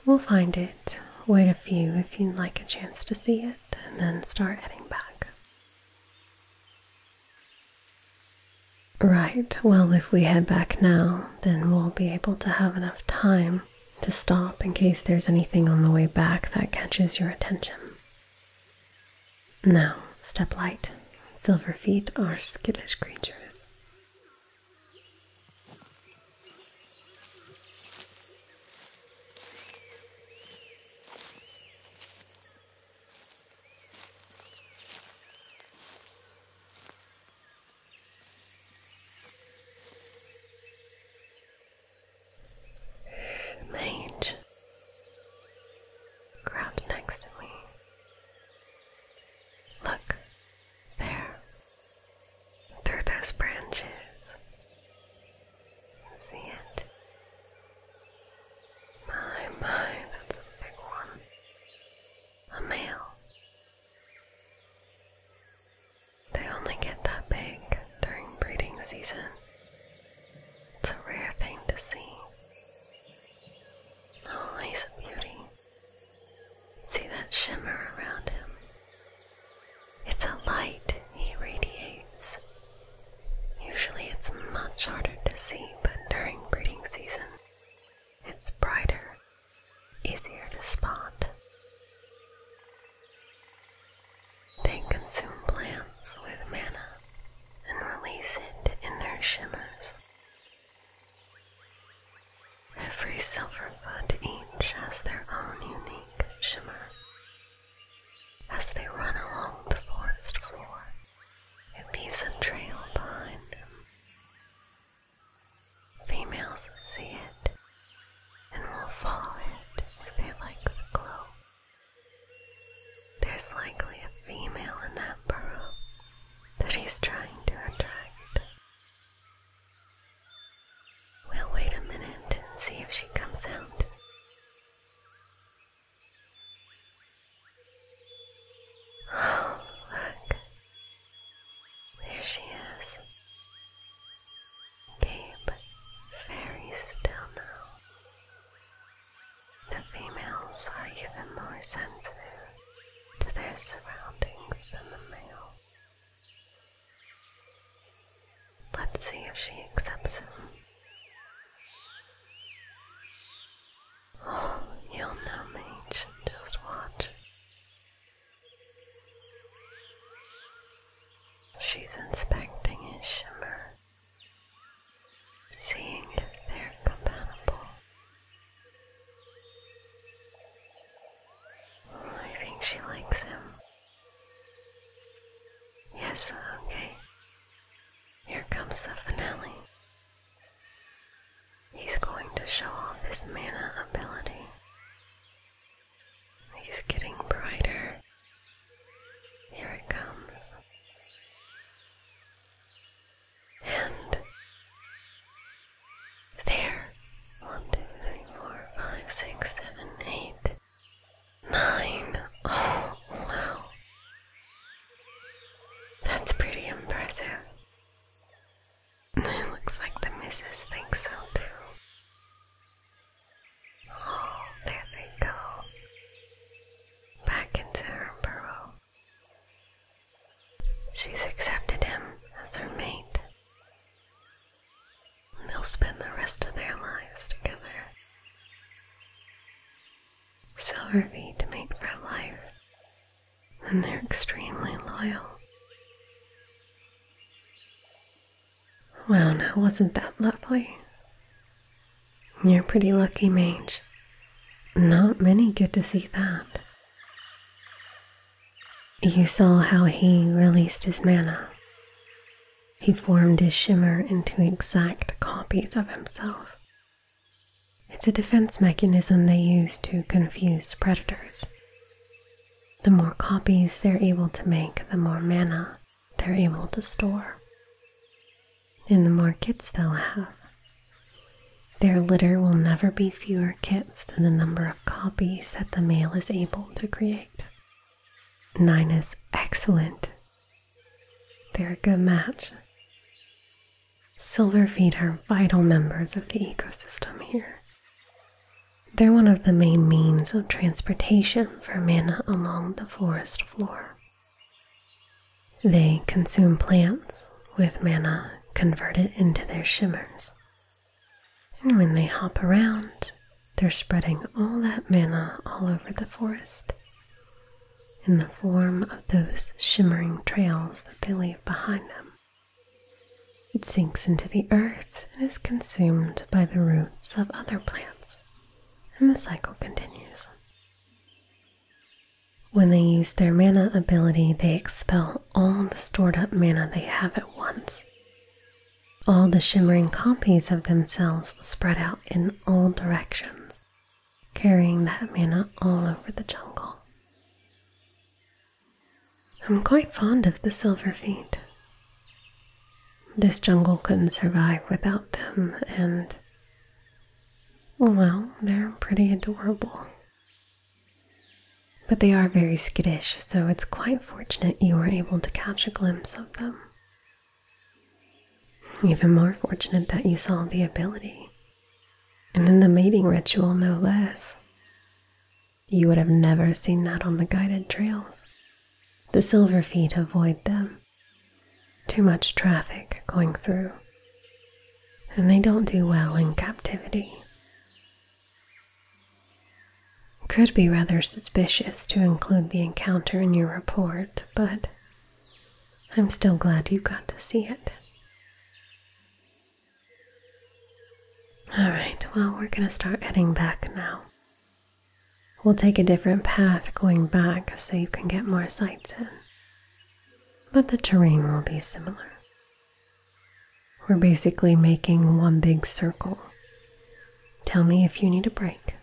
We'll find it, wait a few if you'd like a chance to see it, and then start heading back. Right, well, if we head back now, then we'll be able to have enough time to stop in case there's anything on the way back that catches your attention. Now, step light. Silver feet are skittish creatures. Mage, crouch next to me. Look, there, through those branches. See it? My, that's a big one. A male. They only get that big during breeding season. It's a rare thing to see. Oh, he's a beauty. See that shimmer around him? It's a light he radiates. Usually it's much harder to see, but during breeding season, it's brighter, easier to spot. They consume plants with mana and release it in their shimmers. Every silverfoot each has their own unique shimmer. As they run along the forest floor, it leaves a trail behind them. Females see it and will follow it if they like the glow. There's likely a female in that burrow that he's trying to attract. We'll wait a minute and see if she comes out. Oh, look. There she is. Gabe, very still now. The females are even more sensitive to their surroundings than the male. Let's see if she accepts him. Oh, you'll know, Mage. Just watch. She's inspecting his shimmer, seeing if they're compatible. Oh, I think she likes him. Yes, okay. Here comes the finale. He's going to show off his mana ability. He's getting brighter. Here it comes. And there. 1, 2, 3, 4, 5, 6, 7, 8, 9. Oh, wow. That's pretty she's accepted him as her mate. They'll spend the rest of their lives together. Silverfeet mate for life, and they're extremely loyal. Well, now wasn't that lovely? You're pretty lucky, Mage. Not many get to see that. You saw how he released his mana. He formed his shimmer into exact copies of himself. It's a defense mechanism they use to confuse predators. The more copies they're able to make, the more mana they're able to store. And the more kits they'll have. Their litter will never be fewer kits than the number of copies that the male is able to create. 9 is excellent. They're a good match. Silverfeet are vital members of the ecosystem here. They're one of the main means of transportation for mana along the forest floor. They consume plants with mana converted into their shimmers. And when they hop around, they're spreading all that mana all over the forest in the form of those shimmering trails that they leave behind them. It sinks into the earth and is consumed by the roots of other plants, and the cycle continues. When they use their mana ability, they expel all the stored up mana they have at once. All the shimmering copies of themselves spread out in all directions, carrying that mana all over the jungle. I'm quite fond of the Silverfeet. This jungle couldn't survive without them, and, well, they're pretty adorable. But they are very skittish, so it's quite fortunate you were able to catch a glimpse of them. Even more fortunate that you saw the ability, and in the mating ritual no less. You would have never seen that on the guided trails. The Silverfeet avoid them. Too much traffic going through, and they don't do well in captivity. Could be rather suspicious to include the encounter in your report, but I'm still glad you got to see it. Alright, well, we're gonna start heading back now. We'll take a different path going back so you can get more sights in. But the terrain will be similar. We're basically making one big circle. Tell me if you need a break.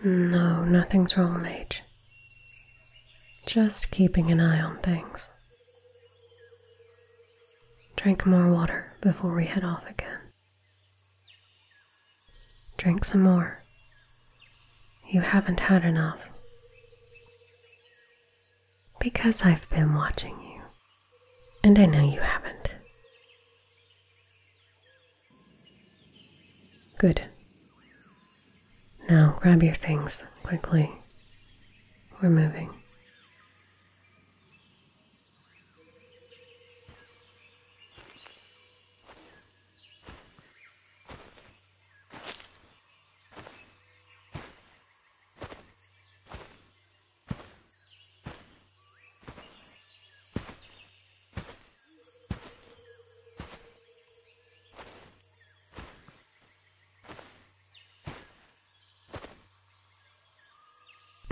No, nothing's wrong, Mage. Just keeping an eye on things. Drink more water before we head off again. Drink some more. You haven't had enough. Because I've been watching you, and I know you haven't. Good. Now grab your things quickly. We're moving.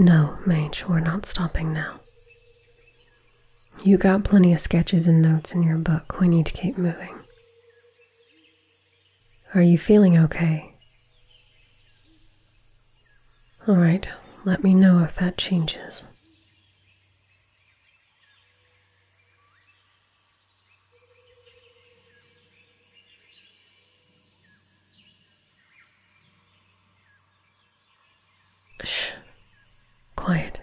No, Mage, we're not stopping now. You got plenty of sketches and notes in your book. We need to keep moving. Are you feeling okay? Alright, let me know if that changes. Shh. Quiet.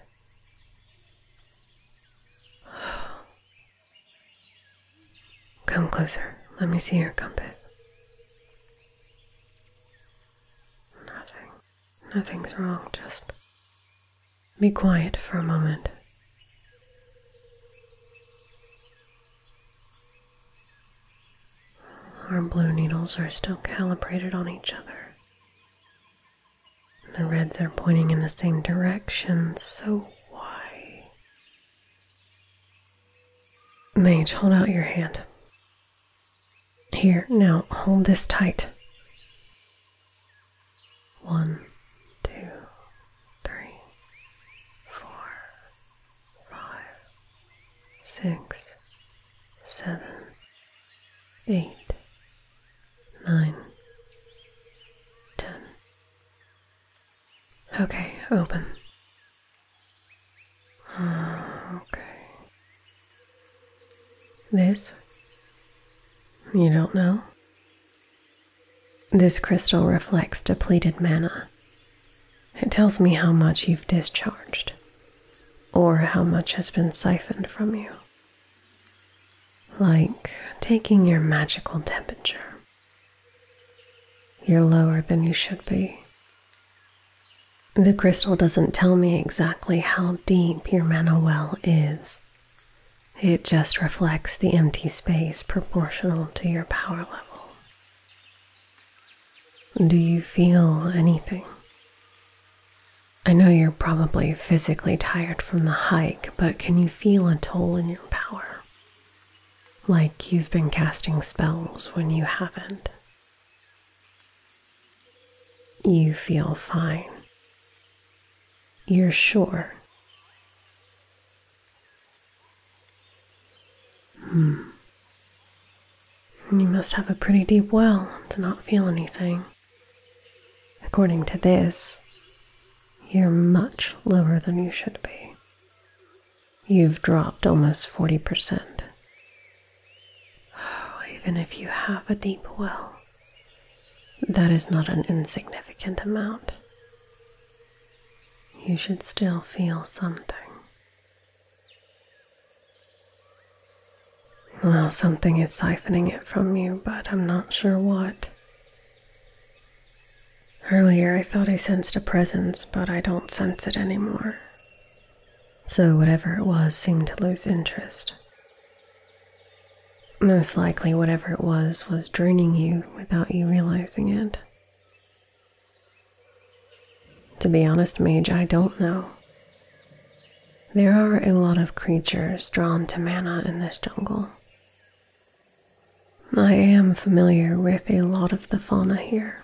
Come closer. Let me see your compass. Nothing's wrong. Just be quiet for a moment. Our blue needles are still calibrated on each other. The reds are pointing in the same direction, so why? Mage, hold out your hand. Here, now, hold this tight. 1, 2, 3, 4, 5, 6, 7, 8, 9, 10. Okay, open. Okay. This? You don't know? This crystal reflects depleted mana. It tells me how much you've discharged, or how much has been siphoned from you. Like taking your magical temperature. You're lower than you should be. The crystal doesn't tell me exactly how deep your mana well is. It just reflects the empty space proportional to your power level. Do you feel anything? I know you're probably physically tired from the hike, but can you feel a toll in your power? Like you've been casting spells when you haven't. You feel fine. You're sure? You must have a pretty deep well to not feel anything. According to this, you're much lower than you should be. You've dropped almost 40%. Oh, even if you have a deep well, that is not an insignificant amount. You should still feel something. Well, something is siphoning it from you, but I'm not sure what. Earlier I thought I sensed a presence, but I don't sense it anymore. So whatever it was seemed to lose interest. Most likely whatever it was draining you without you realizing it. To be honest, Mage, I don't know. There are a lot of creatures drawn to mana in this jungle. I am familiar with a lot of the fauna here,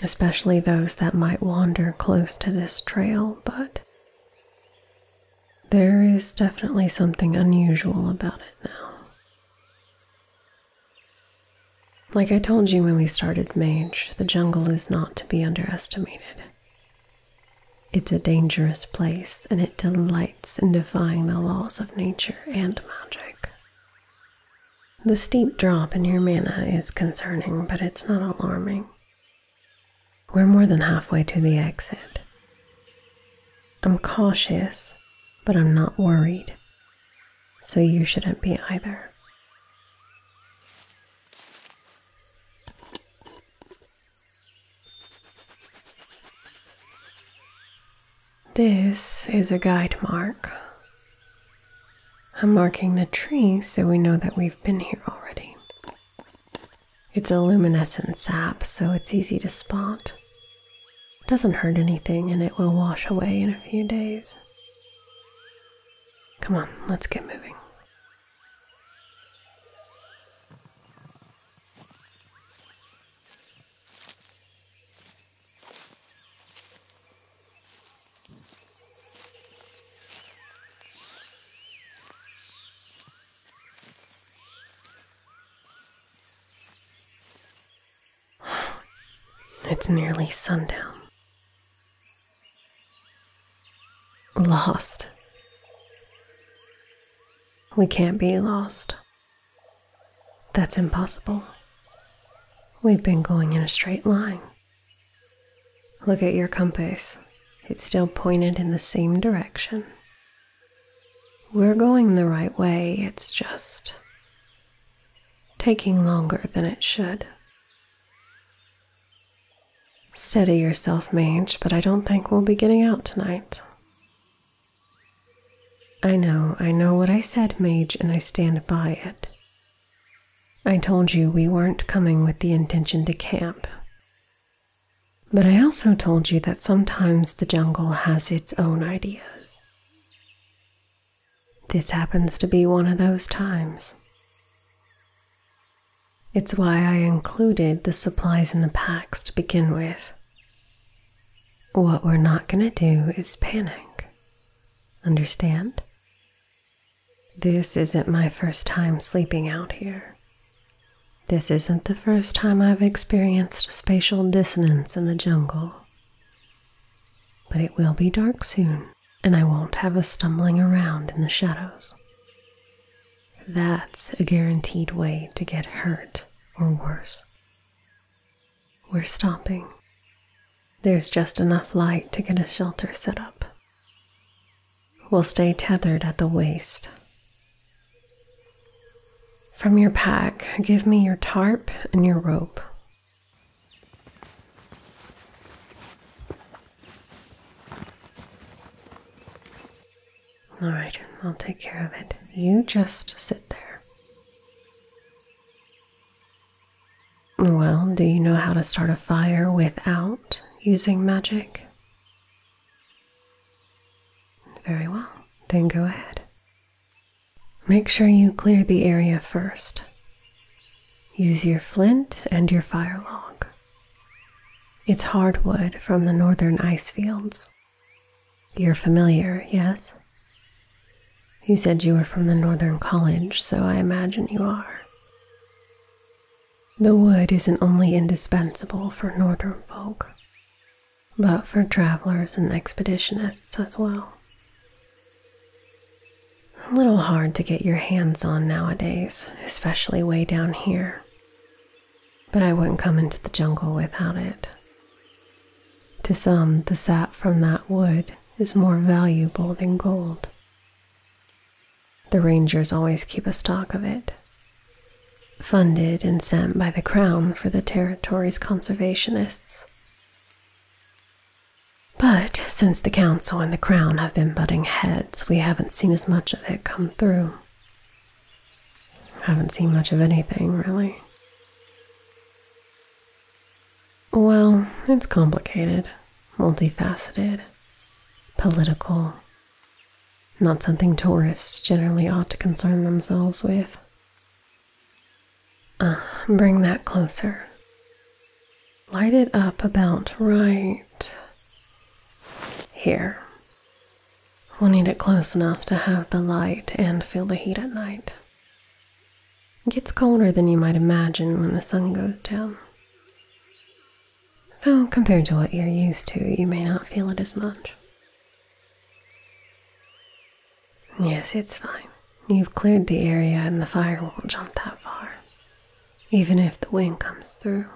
especially those that might wander close to this trail, but there is definitely something unusual about it now. Like I told you when we started Mage, the jungle is not to be underestimated. It's a dangerous place, and it delights in defying the laws of nature and magic. The steep drop in your mana is concerning, but it's not alarming. We're more than halfway to the exit. I'm cautious, but I'm not worried, so you shouldn't be either. This is a guide mark. I'm marking the tree so we know that we've been here already. It's a luminescent sap, so it's easy to spot. It doesn't hurt anything, and it will wash away in a few days. Come on, let's get moving. It's nearly sundown. Lost. We can't be lost. That's impossible. We've been going in a straight line. Look at your compass. It's still pointed in the same direction. We're going the right way, it's just taking longer than it should. Steady yourself, Mage, but I don't think we'll be getting out tonight. I know what I said, Mage, and I stand by it. I told you we weren't coming with the intention to camp. But I also told you that sometimes the jungle has its own ideas. This happens to be one of those times. It's why I included the supplies in the packs to begin with. What we're not gonna do is panic. Understand? This isn't my first time sleeping out here. This isn't the first time I've experienced spatial dissonance in the jungle. But it will be dark soon, and I won't have us stumbling around in the shadows. That's a guaranteed way to get hurt or worse. We're stopping. There's just enough light to get a shelter set up. We'll stay tethered at the waist. From your pack, give me your tarp and your rope. All right, I'll take care of it. You just sit there. Well, do you know how to start a fire without using magic? Very well, then go ahead. Make sure you clear the area first. Use your flint and your fire log. It's hardwood from the northern ice fields. You're familiar, yes? You said you were from the northern college, so I imagine you are. The wood isn't only indispensable for northern folk, but for travelers and expeditionists as well. A little hard to get your hands on nowadays, especially way down here. But I wouldn't come into the jungle without it. To some, the sap from that wood is more valuable than gold. The rangers always keep a stock of it, funded and sent by the crown for the territory's conservationists. But since the council and the crown have been butting heads, we haven't seen as much of it come through. Haven't seen much of anything, really. Well, it's complicated, multifaceted, political. Not something tourists generally ought to concern themselves with. Bring that closer. Light it up about right here. We'll need it close enough to have the light and feel the heat at night. It gets colder than you might imagine when the sun goes down. Though compared to what you're used to, you may not feel it as much. Yes, it's fine. You've cleared the area and the fire won't jump that far, even if the wind comes through.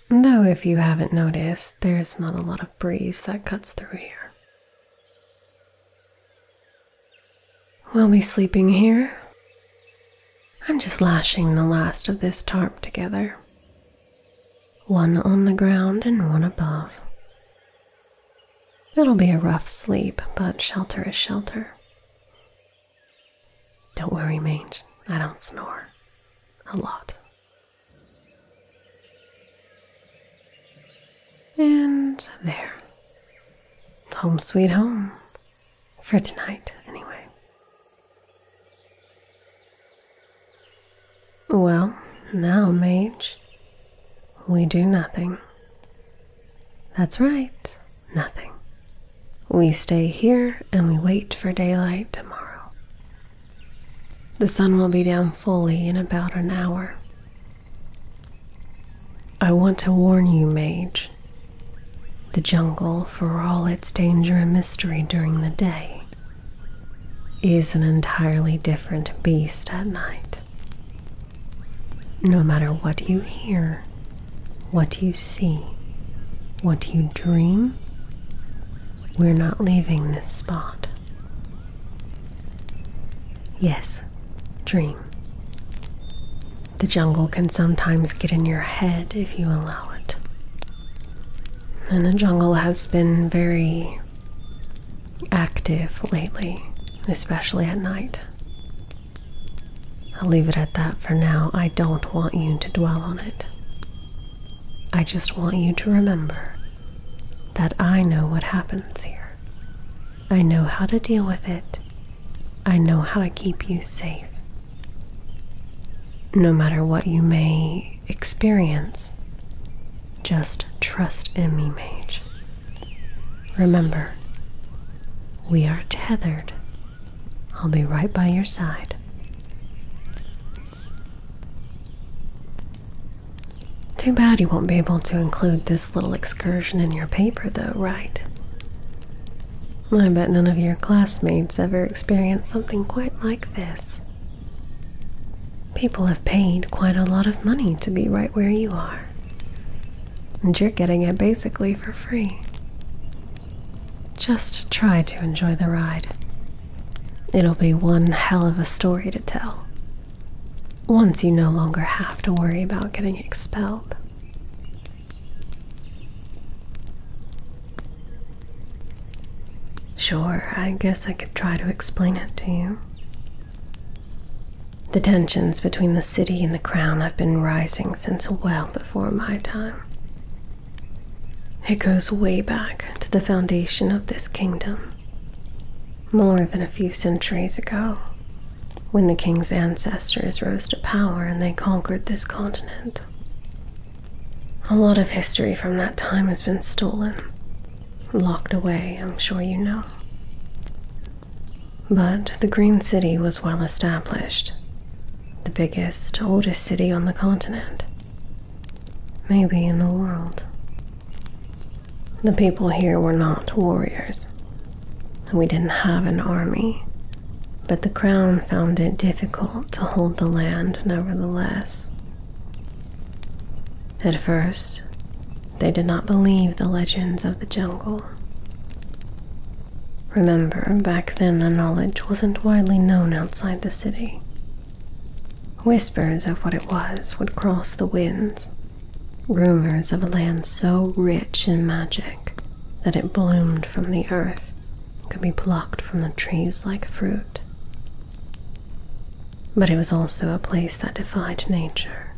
Though if you haven't noticed, there's not a lot of breeze that cuts through here. We'll be sleeping here. I'm just lashing the last of this tarp together. One on the ground and one above. It'll be a rough sleep, but shelter is shelter. Don't worry, Mage. I don't snore. A lot. And there. Home sweet home. For tonight, anyway. Well, now, Mage, we do nothing. That's right, nothing. We stay here and we wait for daylight tomorrow. The sun will be down fully in about an hour. I want to warn you, Mage. The jungle, for all its danger and mystery during the day, is an entirely different beast at night. No matter what you hear, what you see, what you dream, we're not leaving this spot. Yes, dream. The jungle can sometimes get in your head if you allow it. And the jungle has been very active lately, especially at night. I'll leave it at that for now. I don't want you to dwell on it. I just want you to remember that I know what happens here. I know how to deal with it. I know how to keep you safe. No matter what you may experience, just trust in me, Mage. Remember, we are tethered. I'll be right by your side. Too bad you won't be able to include this little excursion in your paper, though, right? I bet none of your classmates ever experienced something quite like this. People have paid quite a lot of money to be right where you are, and you're getting it basically for free. Just try to enjoy the ride. It'll be one hell of a story to tell, once you no longer have to worry about getting expelled. Sure, I guess I could try to explain it to you. The tensions between the city and the crown have been rising since well before my time. It goes way back to the foundation of this kingdom, more than a few centuries ago, when the king's ancestors rose to power and they conquered this continent. A lot of history from that time has been stolen, locked away, I'm sure you know. But the Green City was well established, the biggest, oldest city on the continent, maybe in the world. The people here were not warriors. We didn't have an army, but the crown found it difficult to hold the land nevertheless. At first, they did not believe the legends of the jungle. Remember, back then the knowledge wasn't widely known outside the city. Whispers of what it was would cross the winds, rumors of a land so rich in magic that it bloomed from the earth, could be plucked from the trees like fruit. But it was also a place that defied nature,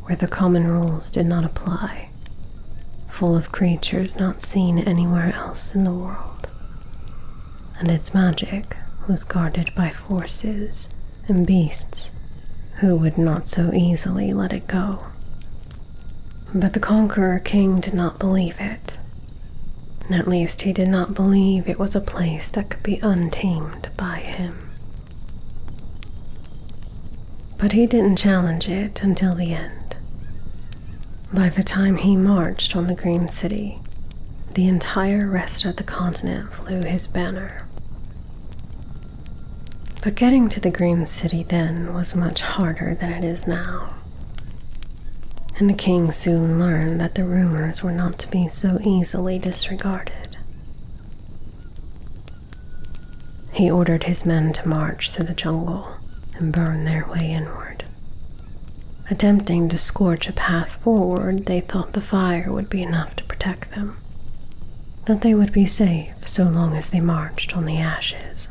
where the common rules did not apply, full of creatures not seen anywhere else in the world. And its magic was guarded by forces and beasts who would not so easily let it go. But the Conqueror King did not believe it. At least he did not believe it was a place that could be untamed by him. But he didn't challenge it until the end. By the time he marched on the Green City, the entire rest of the continent flew his banner. But getting to the Green City then was much harder than it is now. And the king soon learned that the rumors were not to be so easily disregarded. He ordered his men to march through the jungle and burn their way inward. Attempting to scorch a path forward, they thought the fire would be enough to protect them, that they would be safe so long as they marched on the ashes.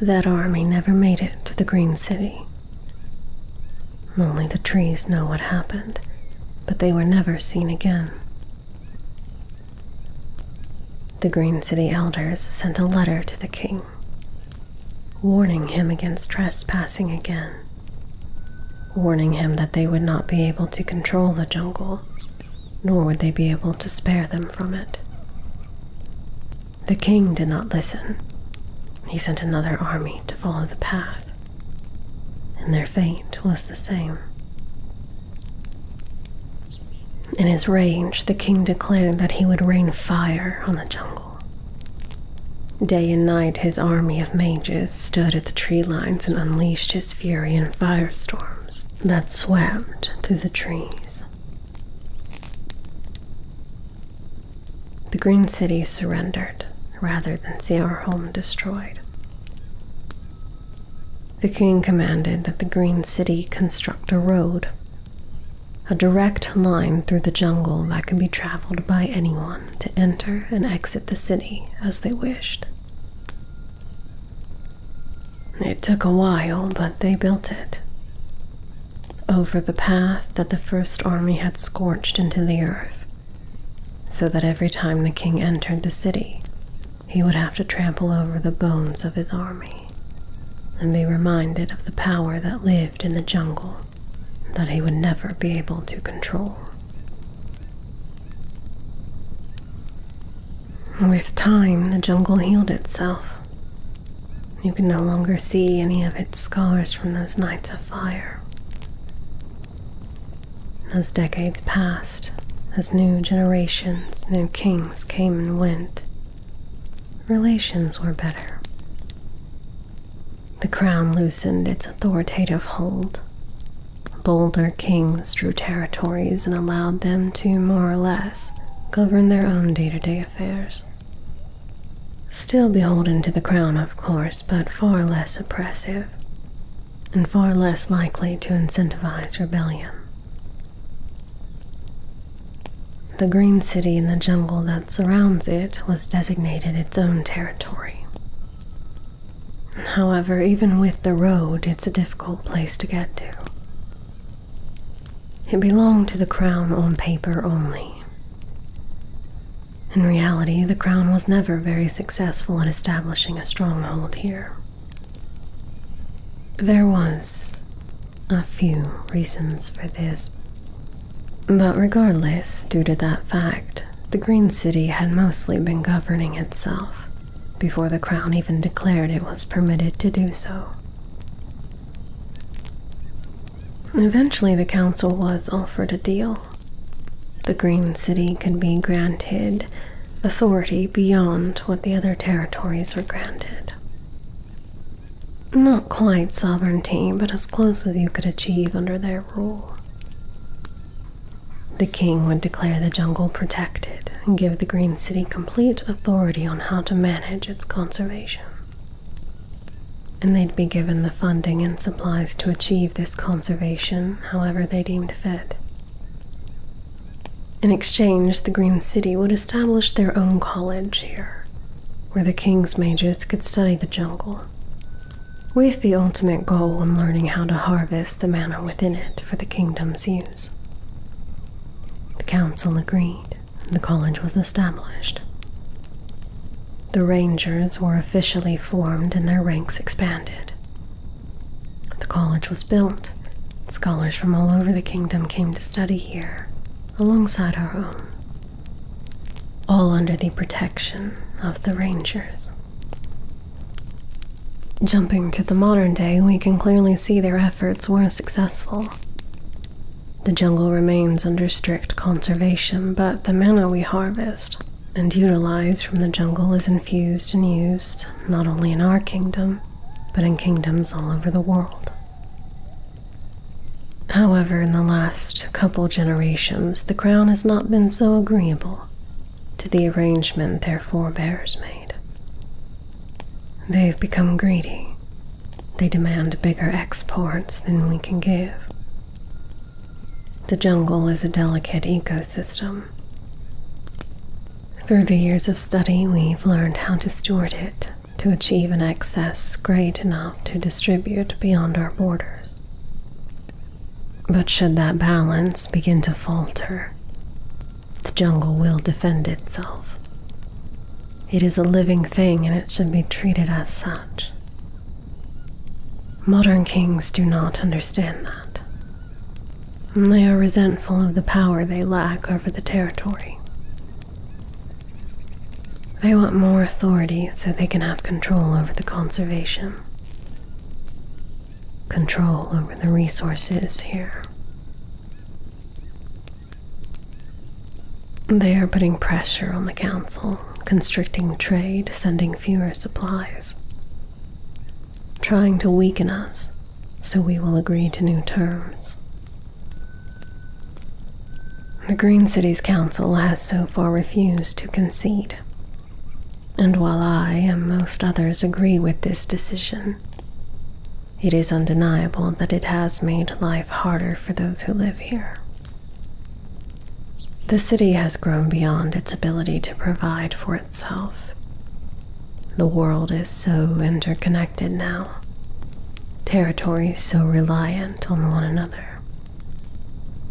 That army never made it to the Green City. Only the trees know what happened, but they were never seen again. The Green City elders sent a letter to the king, warning him against trespassing again, warning him that they would not be able to control the jungle, nor would they be able to spare them from it. The king did not listen. He sent another army to follow the path, and their fate was the same. In his rage, the king declared that he would rain fire on the jungle. Day and night, his army of mages stood at the tree lines and unleashed his fury in firestorms that swept through the trees. The Green City surrendered rather than see our home destroyed. The king commanded that the Green City construct a road, a direct line through the jungle that could be traveled by anyone to enter and exit the city as they wished. It took a while, but they built it. Over the path that the first army had scorched into the earth, so that every time the king entered the city, he would have to trample over the bones of his army and be reminded of the power that lived in the jungle that he would never be able to control. With time, the jungle healed itself. You can no longer see any of its scars from those nights of fire. As decades passed, as new generations, new kings came and went, relations were better. The crown loosened its authoritative hold. Bolder kings drew territories and allowed them to, more or less, govern their own day-to-day affairs. Still beholden to the crown, of course, but far less oppressive, and far less likely to incentivize rebellion. The Green City and the jungle that surrounds it was designated its own territory. However, even with the road, it's a difficult place to get to. It belonged to the crown on paper only. In reality, the crown was never very successful in establishing a stronghold here. There was a few reasons for this, but regardless, due to that fact, the Green City had mostly been governing itself before the crown even declared it was permitted to do so. Eventually, the council was offered a deal. The Green City could be granted authority beyond what the other territories were granted. Not quite sovereignty, but as close as you could achieve under their rule. The king would declare the jungle protected and give the Green City complete authority on how to manage its conservation. And they'd be given the funding and supplies to achieve this conservation however they deemed fit. In exchange, the Green City would establish their own college here, where the king's mages could study the jungle, with the ultimate goal in learning how to harvest the mana within it for the kingdom's use. The council agreed, and the college was established. The Rangers were officially formed and their ranks expanded. The college was built. Scholars from all over the kingdom came to study here, alongside our own, all under the protection of the Rangers. Jumping to the modern day, we can clearly see their efforts were successful. The jungle remains under strict conservation, but the mana we harvest and utilize from the jungle is infused and used not only in our kingdom, but in kingdoms all over the world. However, in the last couple generations, the crown has not been so agreeable to the arrangement their forebears made. They've become greedy. They demand bigger exports than we can give. The jungle is a delicate ecosystem. Through the years of study, we've learned how to steward it to achieve an excess great enough to distribute beyond our borders. But should that balance begin to falter, the jungle will defend itself. It is a living thing and it should be treated as such. Modern kings do not understand that. They are resentful of the power they lack over the territory. They want more authority so they can have control over the conservation. Control over the resources here. They are putting pressure on the council, constricting trade, sending fewer supplies, trying to weaken us so we will agree to new terms. The Green Cities Council has so far refused to concede, and while I and most others agree with this decision, it is undeniable that it has made life harder for those who live here. The city has grown beyond its ability to provide for itself. The world is so interconnected now, territories so reliant on one another,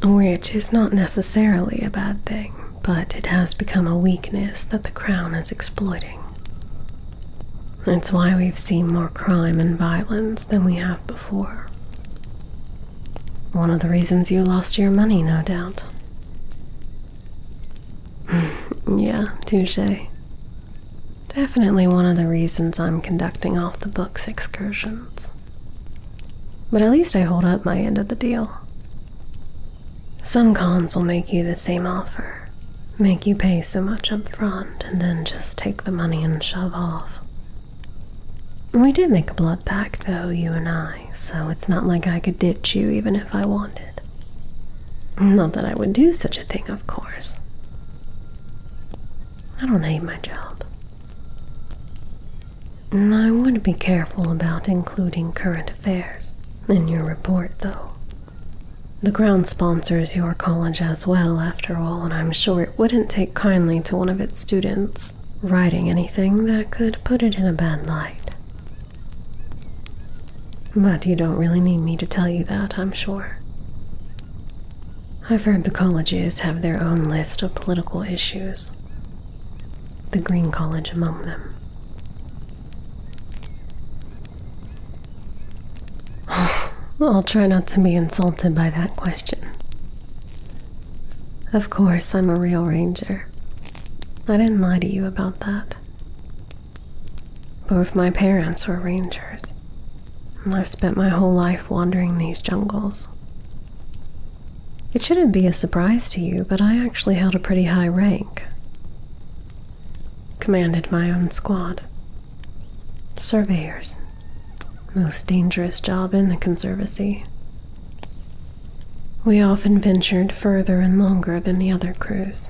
which is not necessarily a bad thing, but it has become a weakness that the Crown is exploiting. It's why we've seen more crime and violence than we have before. One of the reasons you lost your money, no doubt. Yeah, touché. Definitely one of the reasons I'm conducting off-the-books excursions. But at least I hold up my end of the deal. Some cons will make you the same offer, make you pay so much up front, and then just take the money and shove off. We did make a blood pact, though, you and I, so it's not like I could ditch you even if I wanted. Not that I would do such a thing, of course. I don't hate my job. I would be careful about including current affairs in your report, though. The Crown sponsors your college as well, after all, and I'm sure it wouldn't take kindly to one of its students writing anything that could put it in a bad light. But you don't really need me to tell you that, I'm sure. I've heard the colleges have their own list of political issues, the Green College among them. I'll try not to be insulted by that question. Of course, I'm a real ranger. I didn't lie to you about that. Both my parents were rangers, and I've spent my whole life wandering these jungles. It shouldn't be a surprise to you, but I actually held a pretty high rank. Commanded my own squad. Surveyors. Most dangerous job in the Conservancy. We often ventured further and longer than the other crews.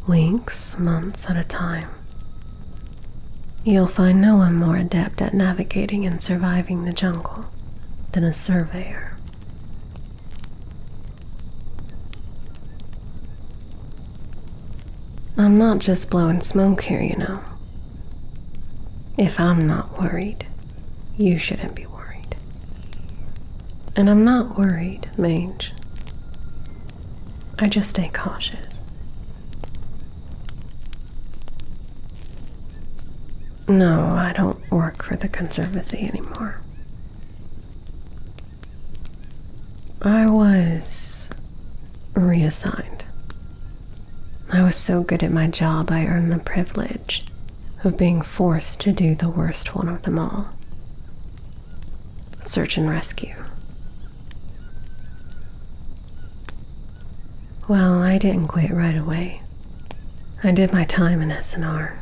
Weeks, months at a time. You'll find no one more adept at navigating and surviving the jungle than a surveyor. I'm not just blowing smoke here, you know. If I'm not worried, you shouldn't be worried. And I'm not worried, Mage. I just stay cautious. No, I don't work for the Conservancy anymore. I was reassigned. I was so good at my job I earned the privilege of being forced to do the worst one of them all. Search and rescue. Well, I didn't quit right away. I did my time in SNR.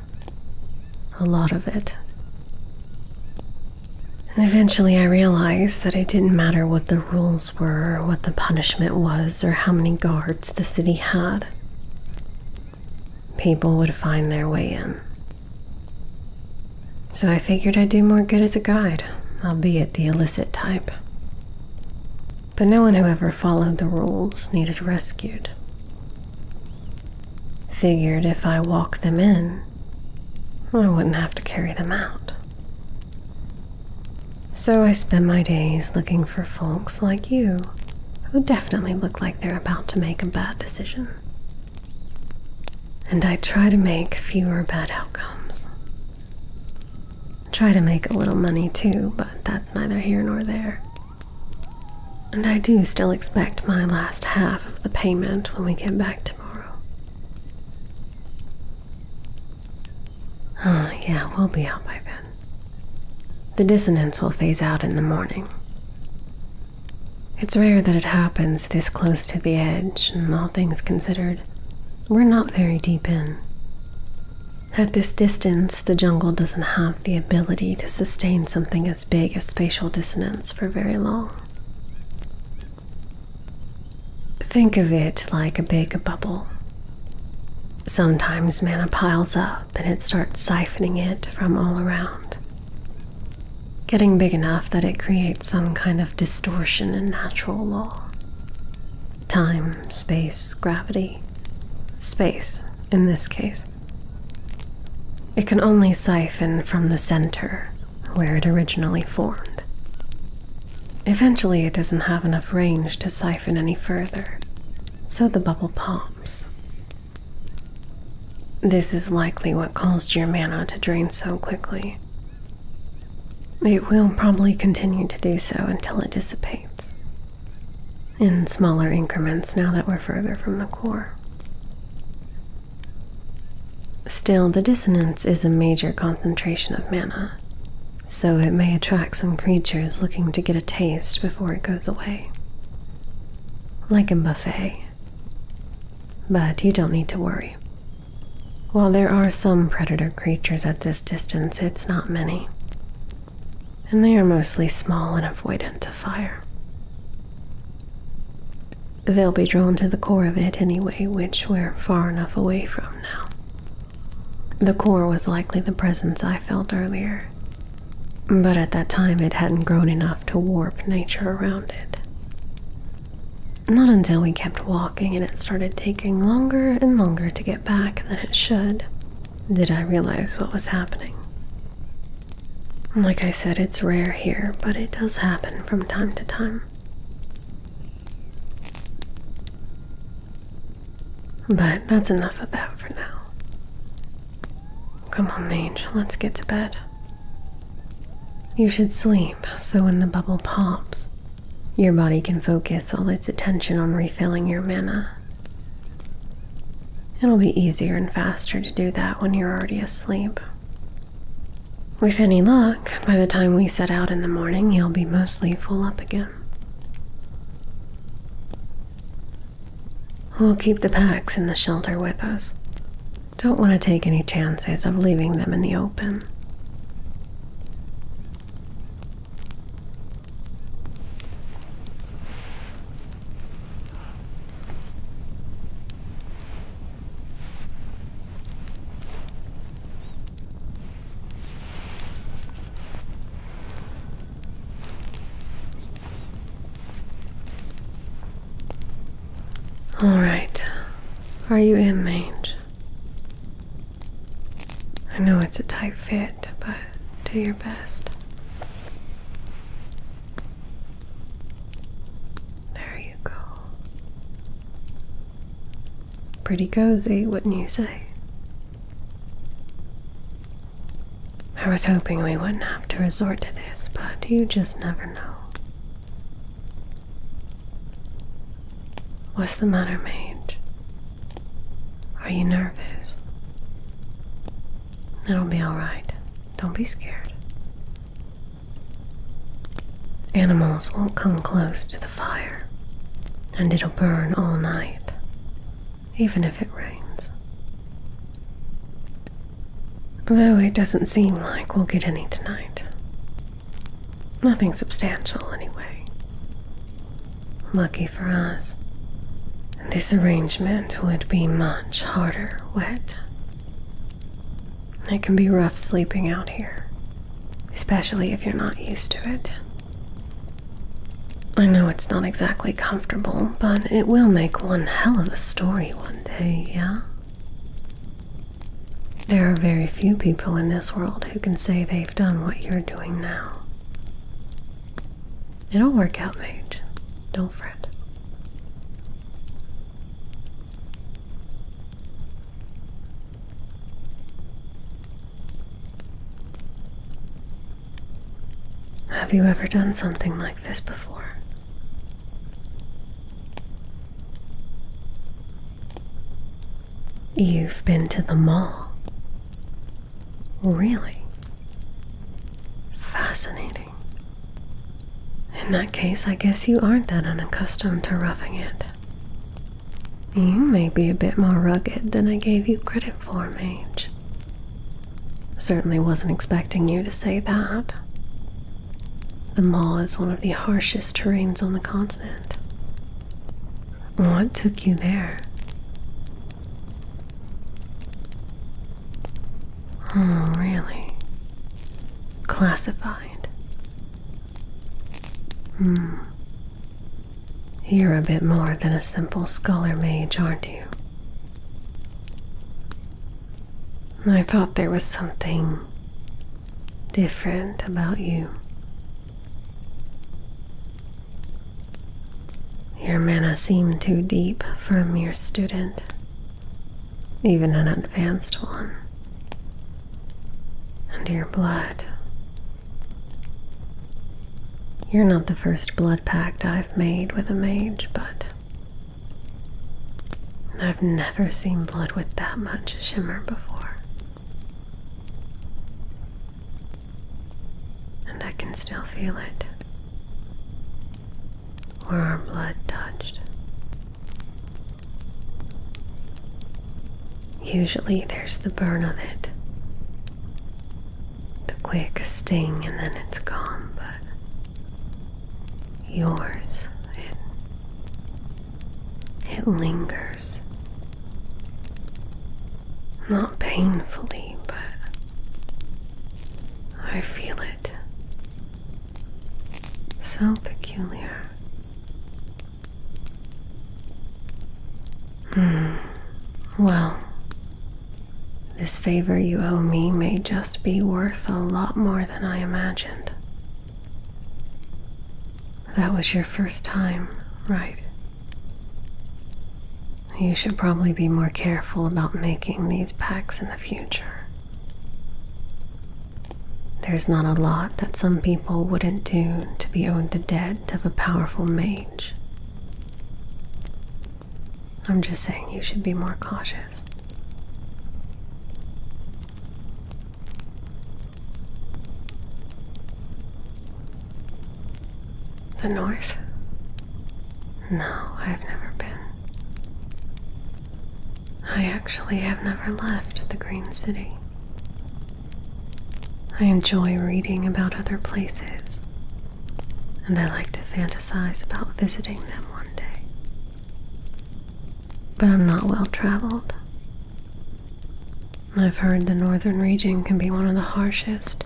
A lot of it. And eventually I realized that it didn't matter what the rules were, or what the punishment was, or how many guards the city had. People would find their way in. So I figured I'd do more good as a guide, albeit the illicit type. But no one who ever followed the rules needed rescued. Figured if I walked them in, I wouldn't have to carry them out. So I spend my days looking for folks like you, who definitely look like they're about to make a bad decision. And I try to make fewer bad outcomes. Try to make a little money too, but that's neither here nor there. And I do still expect my last half of the payment when we get back tomorrow. Yeah, we'll be out by then. The dissonance will phase out in the morning. It's rare that it happens this close to the edge, and all things considered, We're not very deep in. At this distance, the jungle doesn't have the ability to sustain something as big as spatial dissonance for very long. Think of it like a big bubble. Sometimes mana piles up and it starts siphoning it from all around, getting big enough that it creates some kind of distortion in natural law. Time, space, gravity. Space, in this case. It can only siphon from the center, where it originally formed. Eventually, it doesn't have enough range to siphon any further, so the bubble pops. This is likely what caused your mana to drain so quickly. It will probably continue to do so until it dissipates, in smaller increments now that we're further from the core. Still, the dissonance is a major concentration of mana, so it may attract some creatures looking to get a taste before it goes away. Like a buffet. But you don't need to worry. While there are some predator creatures at this distance, it's not many. And they are mostly small and avoidant to fire. They'll be drawn to the core of it anyway, which we're far enough away from now. The core was likely the presence I felt earlier, but at that time it hadn't grown enough to warp nature around it. Not until we kept walking and it started taking longer and longer to get back than it should, did I realize what was happening. Like I said, it's rare here, but it does happen from time to time. But that's enough of that for now. Come on, Mage, let's get to bed. You should sleep, so when the bubble pops, your body can focus all its attention on refilling your mana. It'll be easier and faster to do that when you're already asleep. With any luck, by the time we set out in the morning, you'll be mostly full up again. We'll keep the packs in the shelter with us. Don't want to take any chances of leaving them in the open. All right, are you in, Mage? I know it's a tight fit, but do your best. There you go. Pretty cozy, wouldn't you say? I was hoping we wouldn't have to resort to this, but you just never know. What's the matter, Mage? Are you nervous? It'll be alright. Don't be scared. Animals won't come close to the fire, and it'll burn all night, even if it rains. Though it doesn't seem like we'll get any tonight. Nothing substantial, anyway. Lucky for us. This arrangement would be much harder wet. It can be rough sleeping out here, especially if you're not used to it. I know it's not exactly comfortable, but it will make one hell of a story one day, yeah? There are very few people in this world who can say they've done what you're doing now. It'll work out, Mage. Don't fret. Have you ever done something like this before? You've been to the mall? Really? Fascinating. In that case, I guess you aren't that unaccustomed to roughing it. You may be a bit more rugged than I gave you credit for, Mage. Certainly wasn't expecting you to say that. The Maw is one of the harshest terrains on the continent. What took you there? Oh, really? Classified. You're a bit more than a simple scholar mage, aren't you? I thought there was something different about you. Your mana seemed too deep for a mere student, even an advanced one. And your blood. You're not the first blood pact I've made with a mage, but I've never seen blood with that much shimmer before. And I can still feel it where our blood touched. Usually there's the burn of it, the quick sting, and then it's gone, but yours, it lingers. Not painfully, but I feel it. So peculiar. Well, this favor you owe me may just be worth a lot more than I imagined. That was your first time, right? You should probably be more careful about making these pacts in the future. There's not a lot that some people wouldn't do to be owed the debt of a powerful mage. I'm just saying you should be more cautious. The north? No, I've never been. I actually have never left the Green City. I enjoy reading about other places, and I like to fantasize about visiting them one day. But I'm not well traveled. I've heard the northern region can be one of the harshest,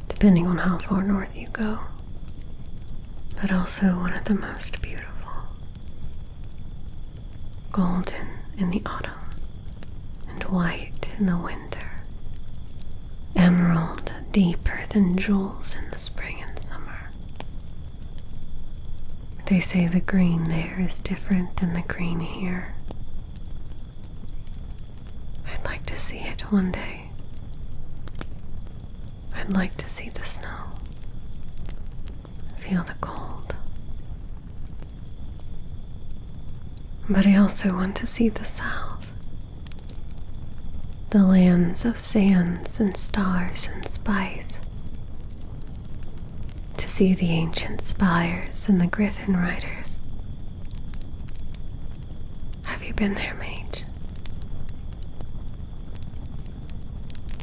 depending on how far north you go, but also one of the most beautiful. Golden in the autumn, and white in the winter. Emerald deeper than jewels in the spring and summer. They say the green there is different than the green here. I'd like to see it one day. I'd like to see the snow. Feel the cold. But I also want to see the south. The lands of sands and stars and spice. To see the ancient spires and the griffin riders. Have you been there, Mage?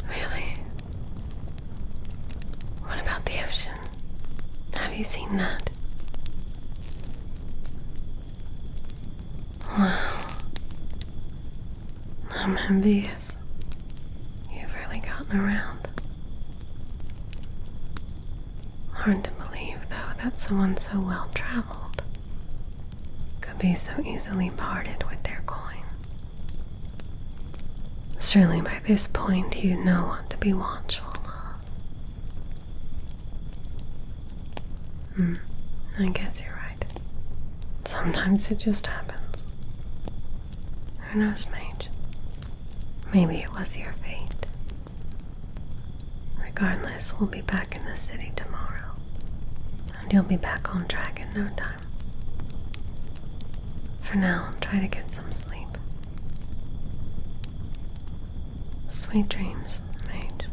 Really? What about the ocean? Have you seen that? Wow. I'm envious. You've really gotten around. Hard to believe, though, that someone so well traveled could be so easily parted with their coin. Surely by this point you know what to be watchful of. I guess you're right. Sometimes it just happens. Who knows, Mage? Maybe it was your fate. Regardless, we'll be back in the city tomorrow, and you'll be back on track in no time. For now, try to get some sleep. Sweet dreams, Mage.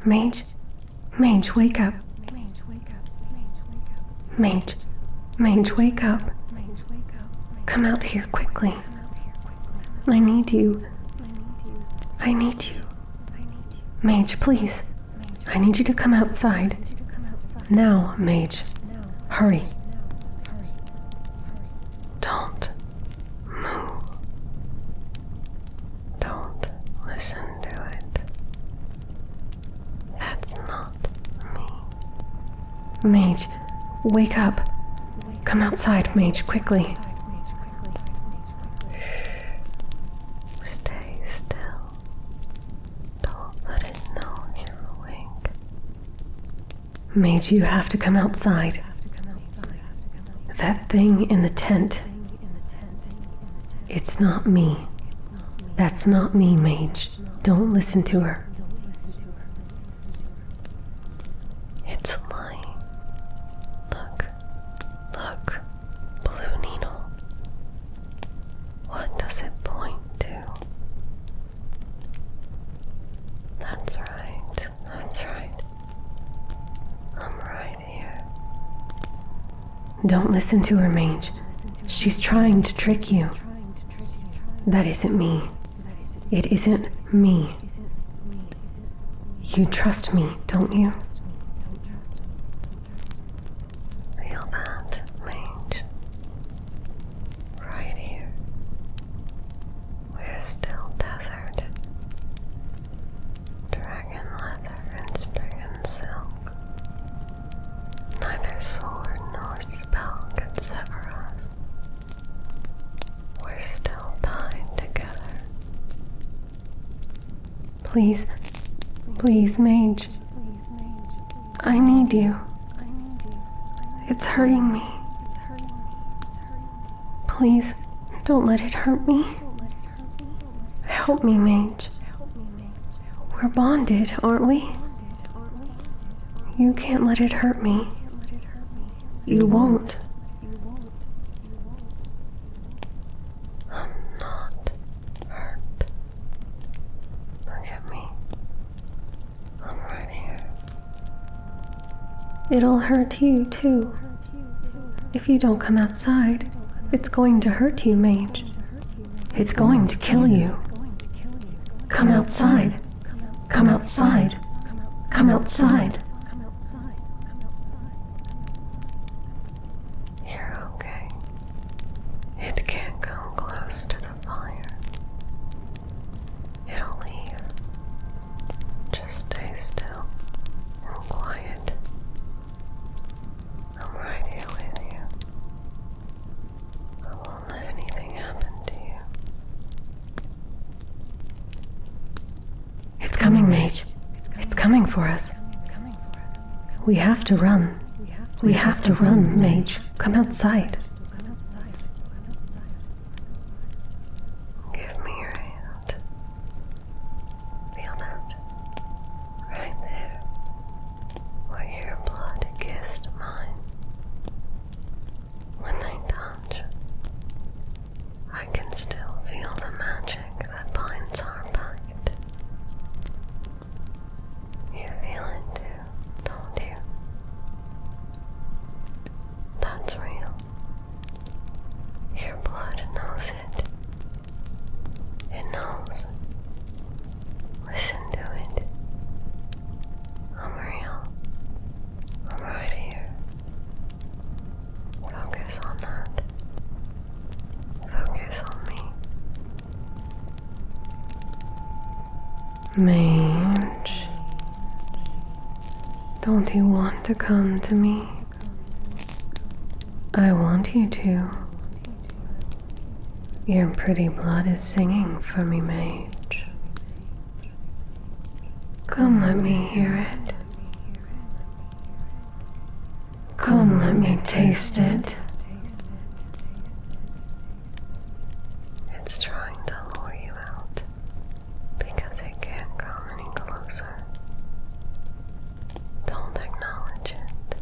Mage? Mage, wake up. Mage. Mage, wake up. Come out here quickly. I need you. I need you. Mage, please. I need you to come outside. Now, Mage. Hurry. Don't move. Don't listen to it. That's not me. Mage, wake up. Come outside, Mage, quickly. Stay still. Don't let it know you're awake. Mage, you have to come outside. That thing in the tent. It's not me. That's not me, Mage. Don't listen to her. It's lying. Look. Blue needle. What does it point to? That's right. I'm right here. Don't listen to her, Mage. She's trying to trick you. That isn't me. It isn't me. You trust me, don't you? Feel that, Mage. Right here. We're still tethered. Dragon leather and stricken silk. Neither sword nor spell can sever us. We're still tied together. Please, Mage. I need you. It's hurting me. Please, don't let it hurt me. Help me, Mage. We're bonded, aren't we? You can't let it hurt me. You won't. I'm not hurt. Look at me. I'm right here. It'll hurt you, too. If you don't come outside, it's going to hurt you, Mage. It's going to kill you. Come outside. Come outside. Come outside. You're okay. It can't go close to the fire. It'll leave. Just stay still and quiet. I'm right here with you. I won't let anything happen to you. It's coming, Mage. It's coming for us. We have to run. We have to run, Mage. Come outside. Give me your hand. Feel that? Right there. Where your blood kissed mine. When they touch, I can still feel the magic that binds our pact. You feel it too, don't you? That's real. Your blood knows it. It knows. Listen to it. I'm real. I'm right here. Focus on that. Focus on me. Mage. Don't you want to come to me? I want you to. Your pretty blood is singing for me, Mage. Come, let me hear it. Come, let me taste it. It's trying to lure you out because it can't come any closer. Don't acknowledge it.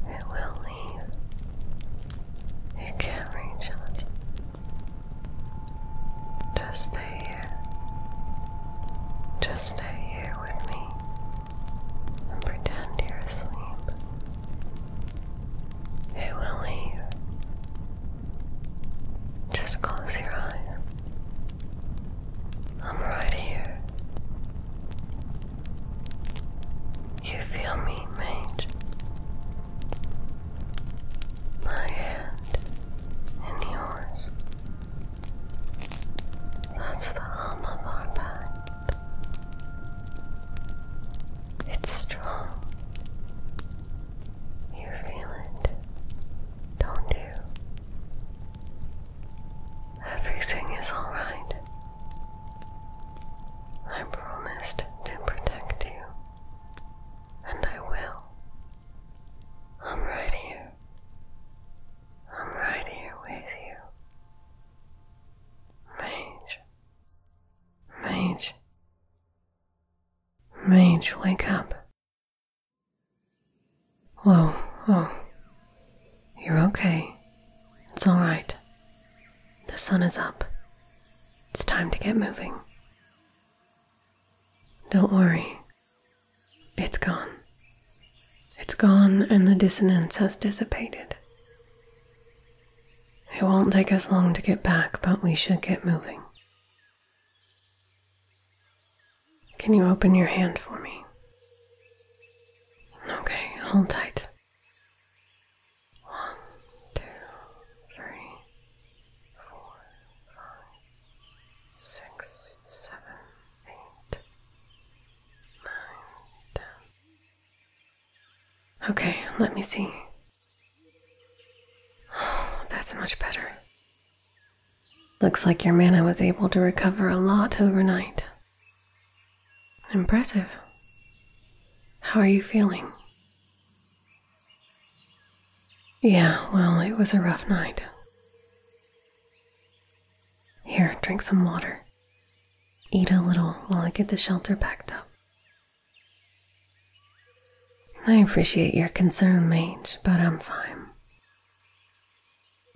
It will leave. It can't reach us. Just stay here. Just stay here with me. Mage. Mage, wake up. Whoa, oh. You're okay. It's alright. The sun is up. It's time to get moving. Don't worry. It's gone. It's gone and the dissonance has dissipated. It won't take us long to get back, but we should get moving. Can you open your hand for me? Okay, hold tight. 1, 2, 3, 4, 5, 6, 7, 8, 9, 10. Okay, let me see. That's much better. Looks like your mana was able to recover a lot overnight. Impressive. How are you feeling? Yeah, well, it was a rough night. Here, drink some water. Eat a little while I get the shelter packed up. I appreciate your concern, Mage, but I'm fine.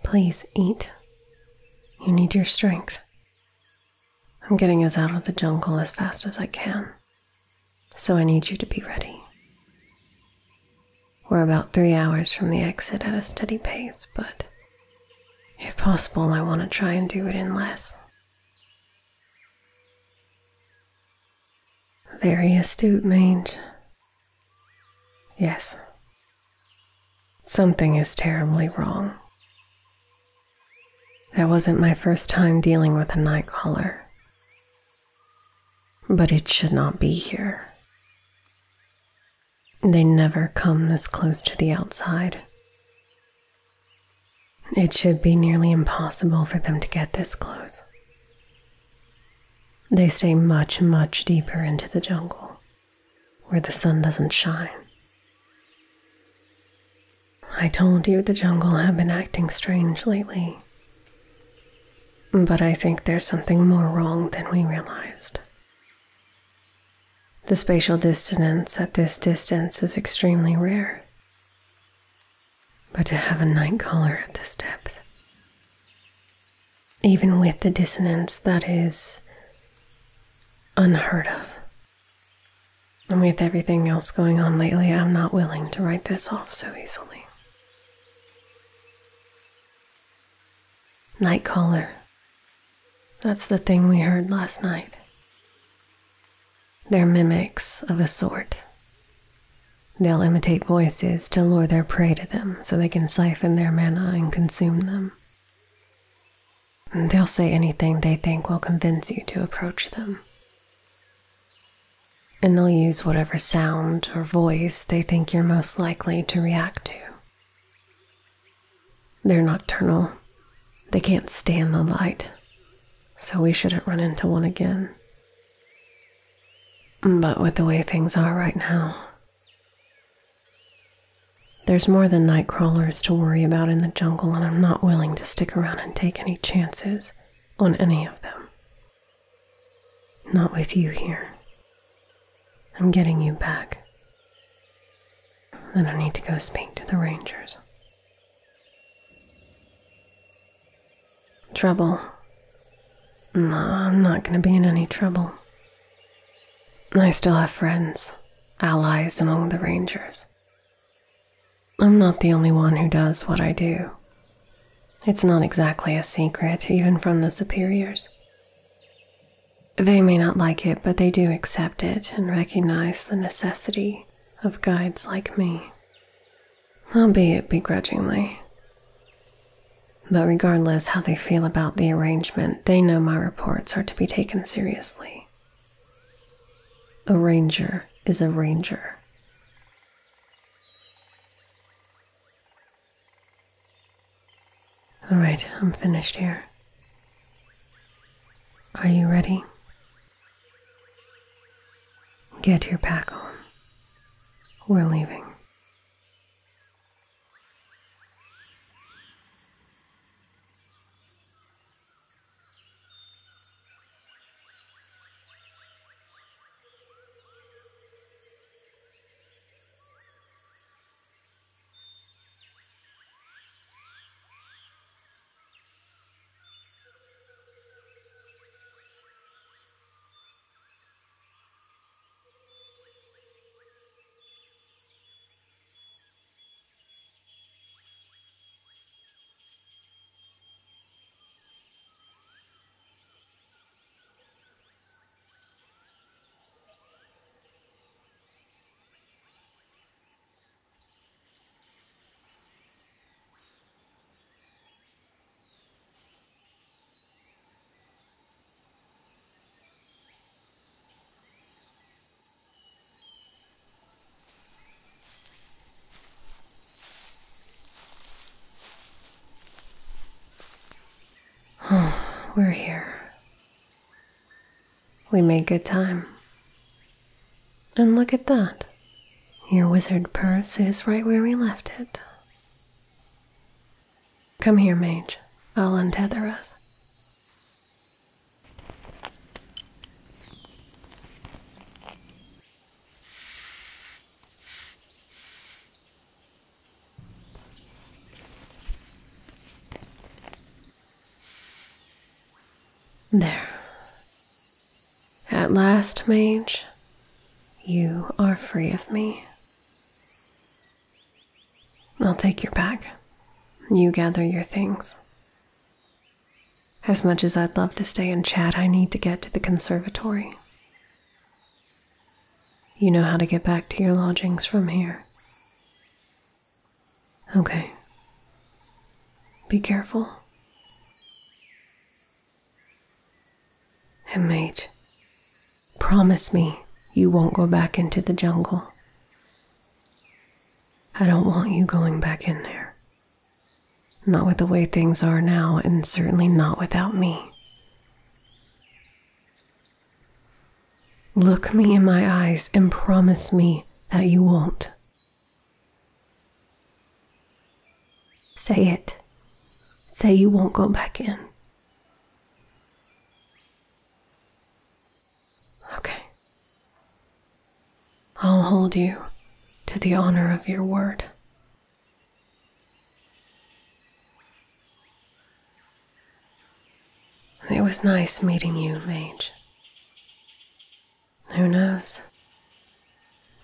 Please eat. You need your strength. I'm getting us out of the jungle as fast as I can, so I need you to be ready. We're about 3 hours from the exit at a steady pace, but if possible, I want to try and do it in less. Very astute, Mage. Yes. Something is terribly wrong. That wasn't my first time dealing with a nightcrawler, but it should not be here. They never come this close to the outside. It should be nearly impossible for them to get this close. They stay much, much deeper into the jungle, where the sun doesn't shine. I told you the jungle had been acting strange lately, but I think there's something more wrong than we realized. The spatial dissonance at this distance is extremely rare, but to have a nightcrawler at this depth, even with the dissonance, that is unheard of. And with everything else going on lately, I'm not willing to write this off so easily. Nightcrawler. That's the thing we heard last night. They're mimics of a sort. They'll imitate voices to lure their prey to them so they can siphon their mana and consume them. And they'll say anything they think will convince you to approach them. And they'll use whatever sound or voice they think you're most likely to react to. They're nocturnal. They can't stand the light, so we shouldn't run into one again. But with the way things are right now, there's more than night crawlers to worry about in the jungle, and I'm not willing to stick around and take any chances on any of them. Not with you here. I'm getting you back. Then I need to go speak to the rangers. Trouble? No, I'm not going to be in any trouble. I still have friends, allies among the rangers. I'm not the only one who does what I do. It's not exactly a secret, even from the superiors. They may not like it, but they do accept it and recognize the necessity of guides like me, albeit begrudgingly. But regardless how they feel about the arrangement, they know my reports are to be taken seriously. A ranger is a ranger. All right, I'm finished here. Are you ready? Get your pack on. We're leaving. we're here. We made good time. And look at that. Your wizard purse is right where we left it. Come here, Mage. I'll untether us. There. At last, Mage, you are free of me. I'll take your bag. You gather your things. As much as I'd love to stay and chat, I need to get to the conservatory. You know how to get back to your lodgings from here. Okay. Be careful. And Mage, promise me you won't go back into the jungle. I don't want you going back in there. Not with the way things are now, and certainly not without me. Look me in my eyes and promise me that you won't. Say it. Say you won't go back in. Okay. I'll hold you to the honor of your word. It was nice meeting you, Mage. Who knows?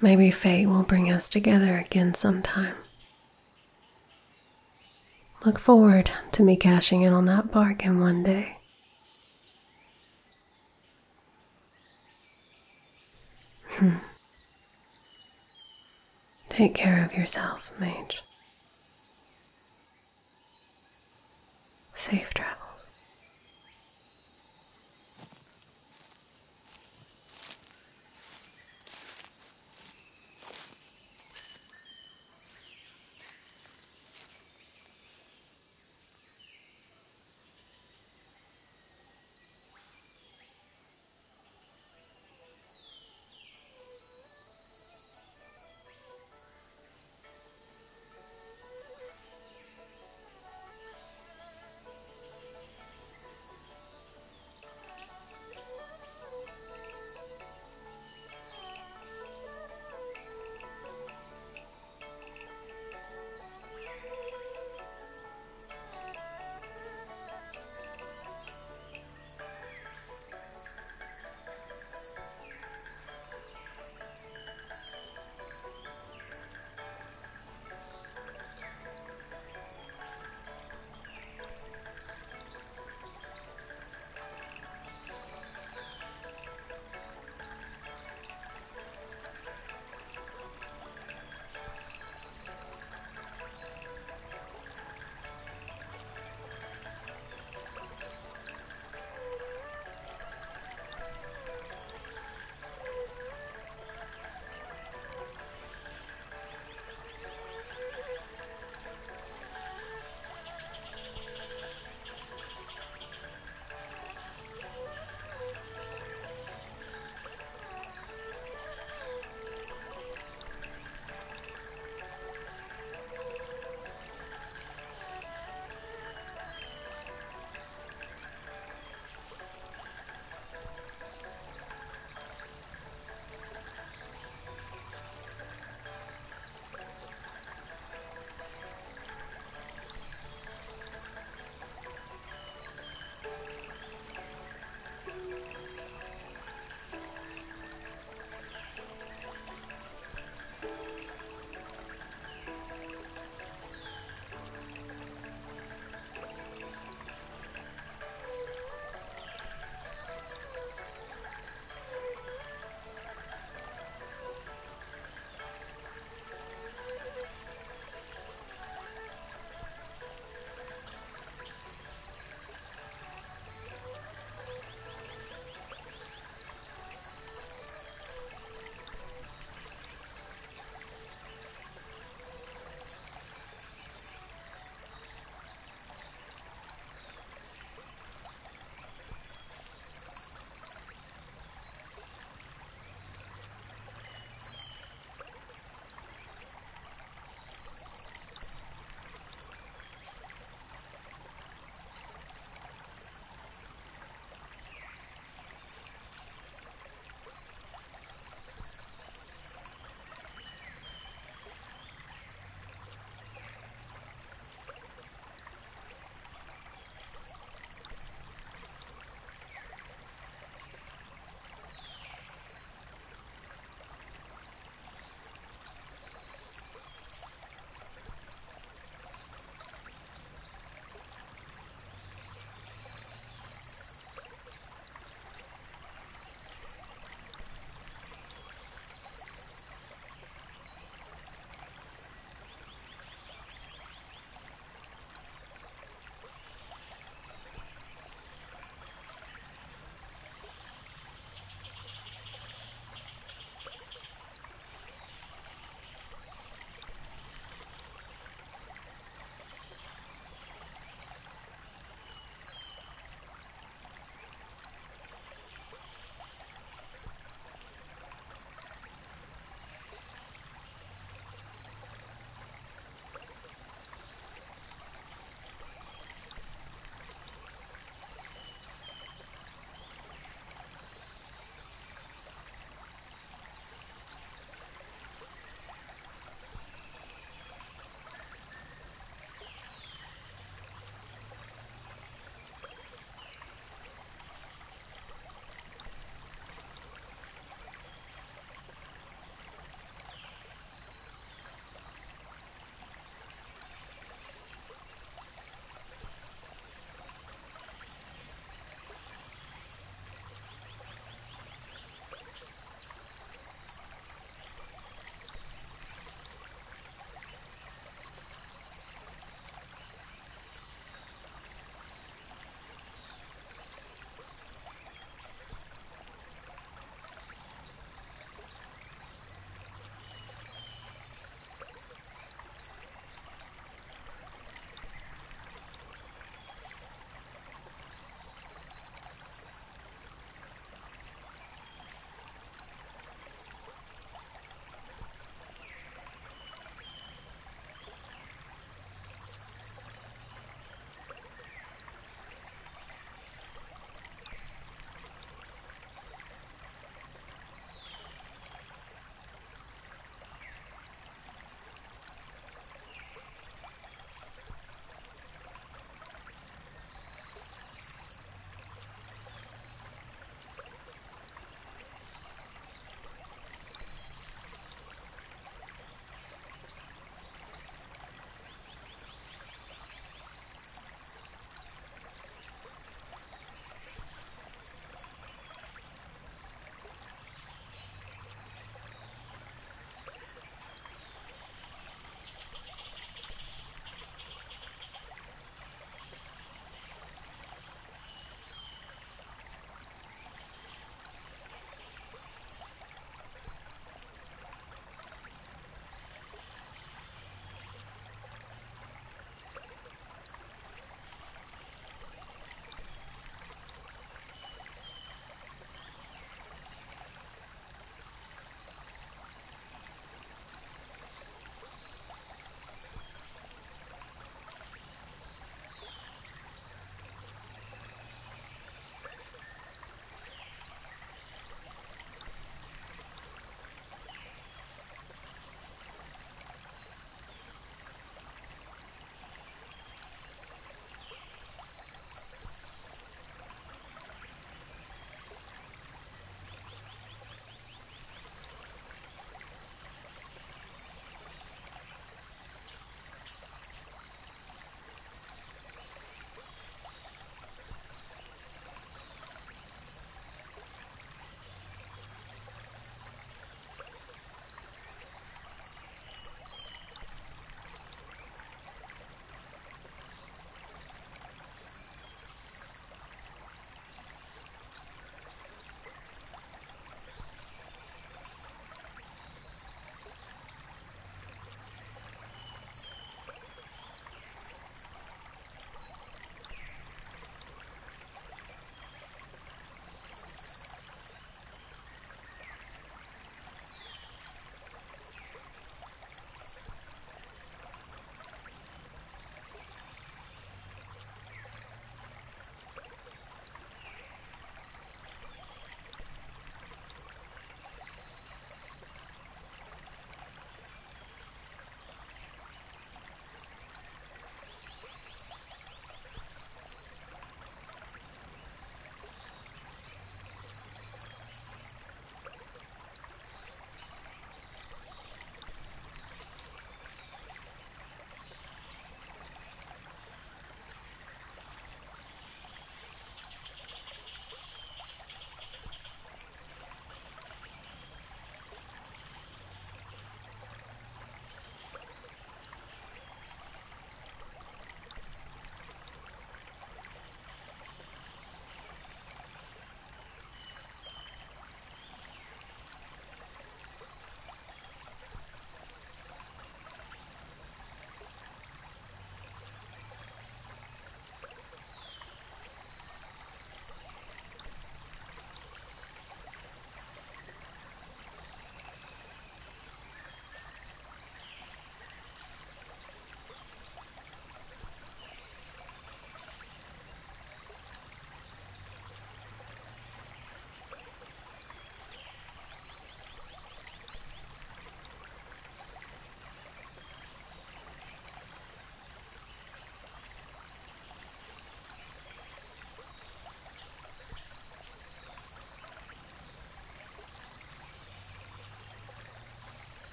Maybe fate will bring us together again sometime. Look forward to me cashing in on that bargain one day. Take care of yourself, Mage. Safe travel.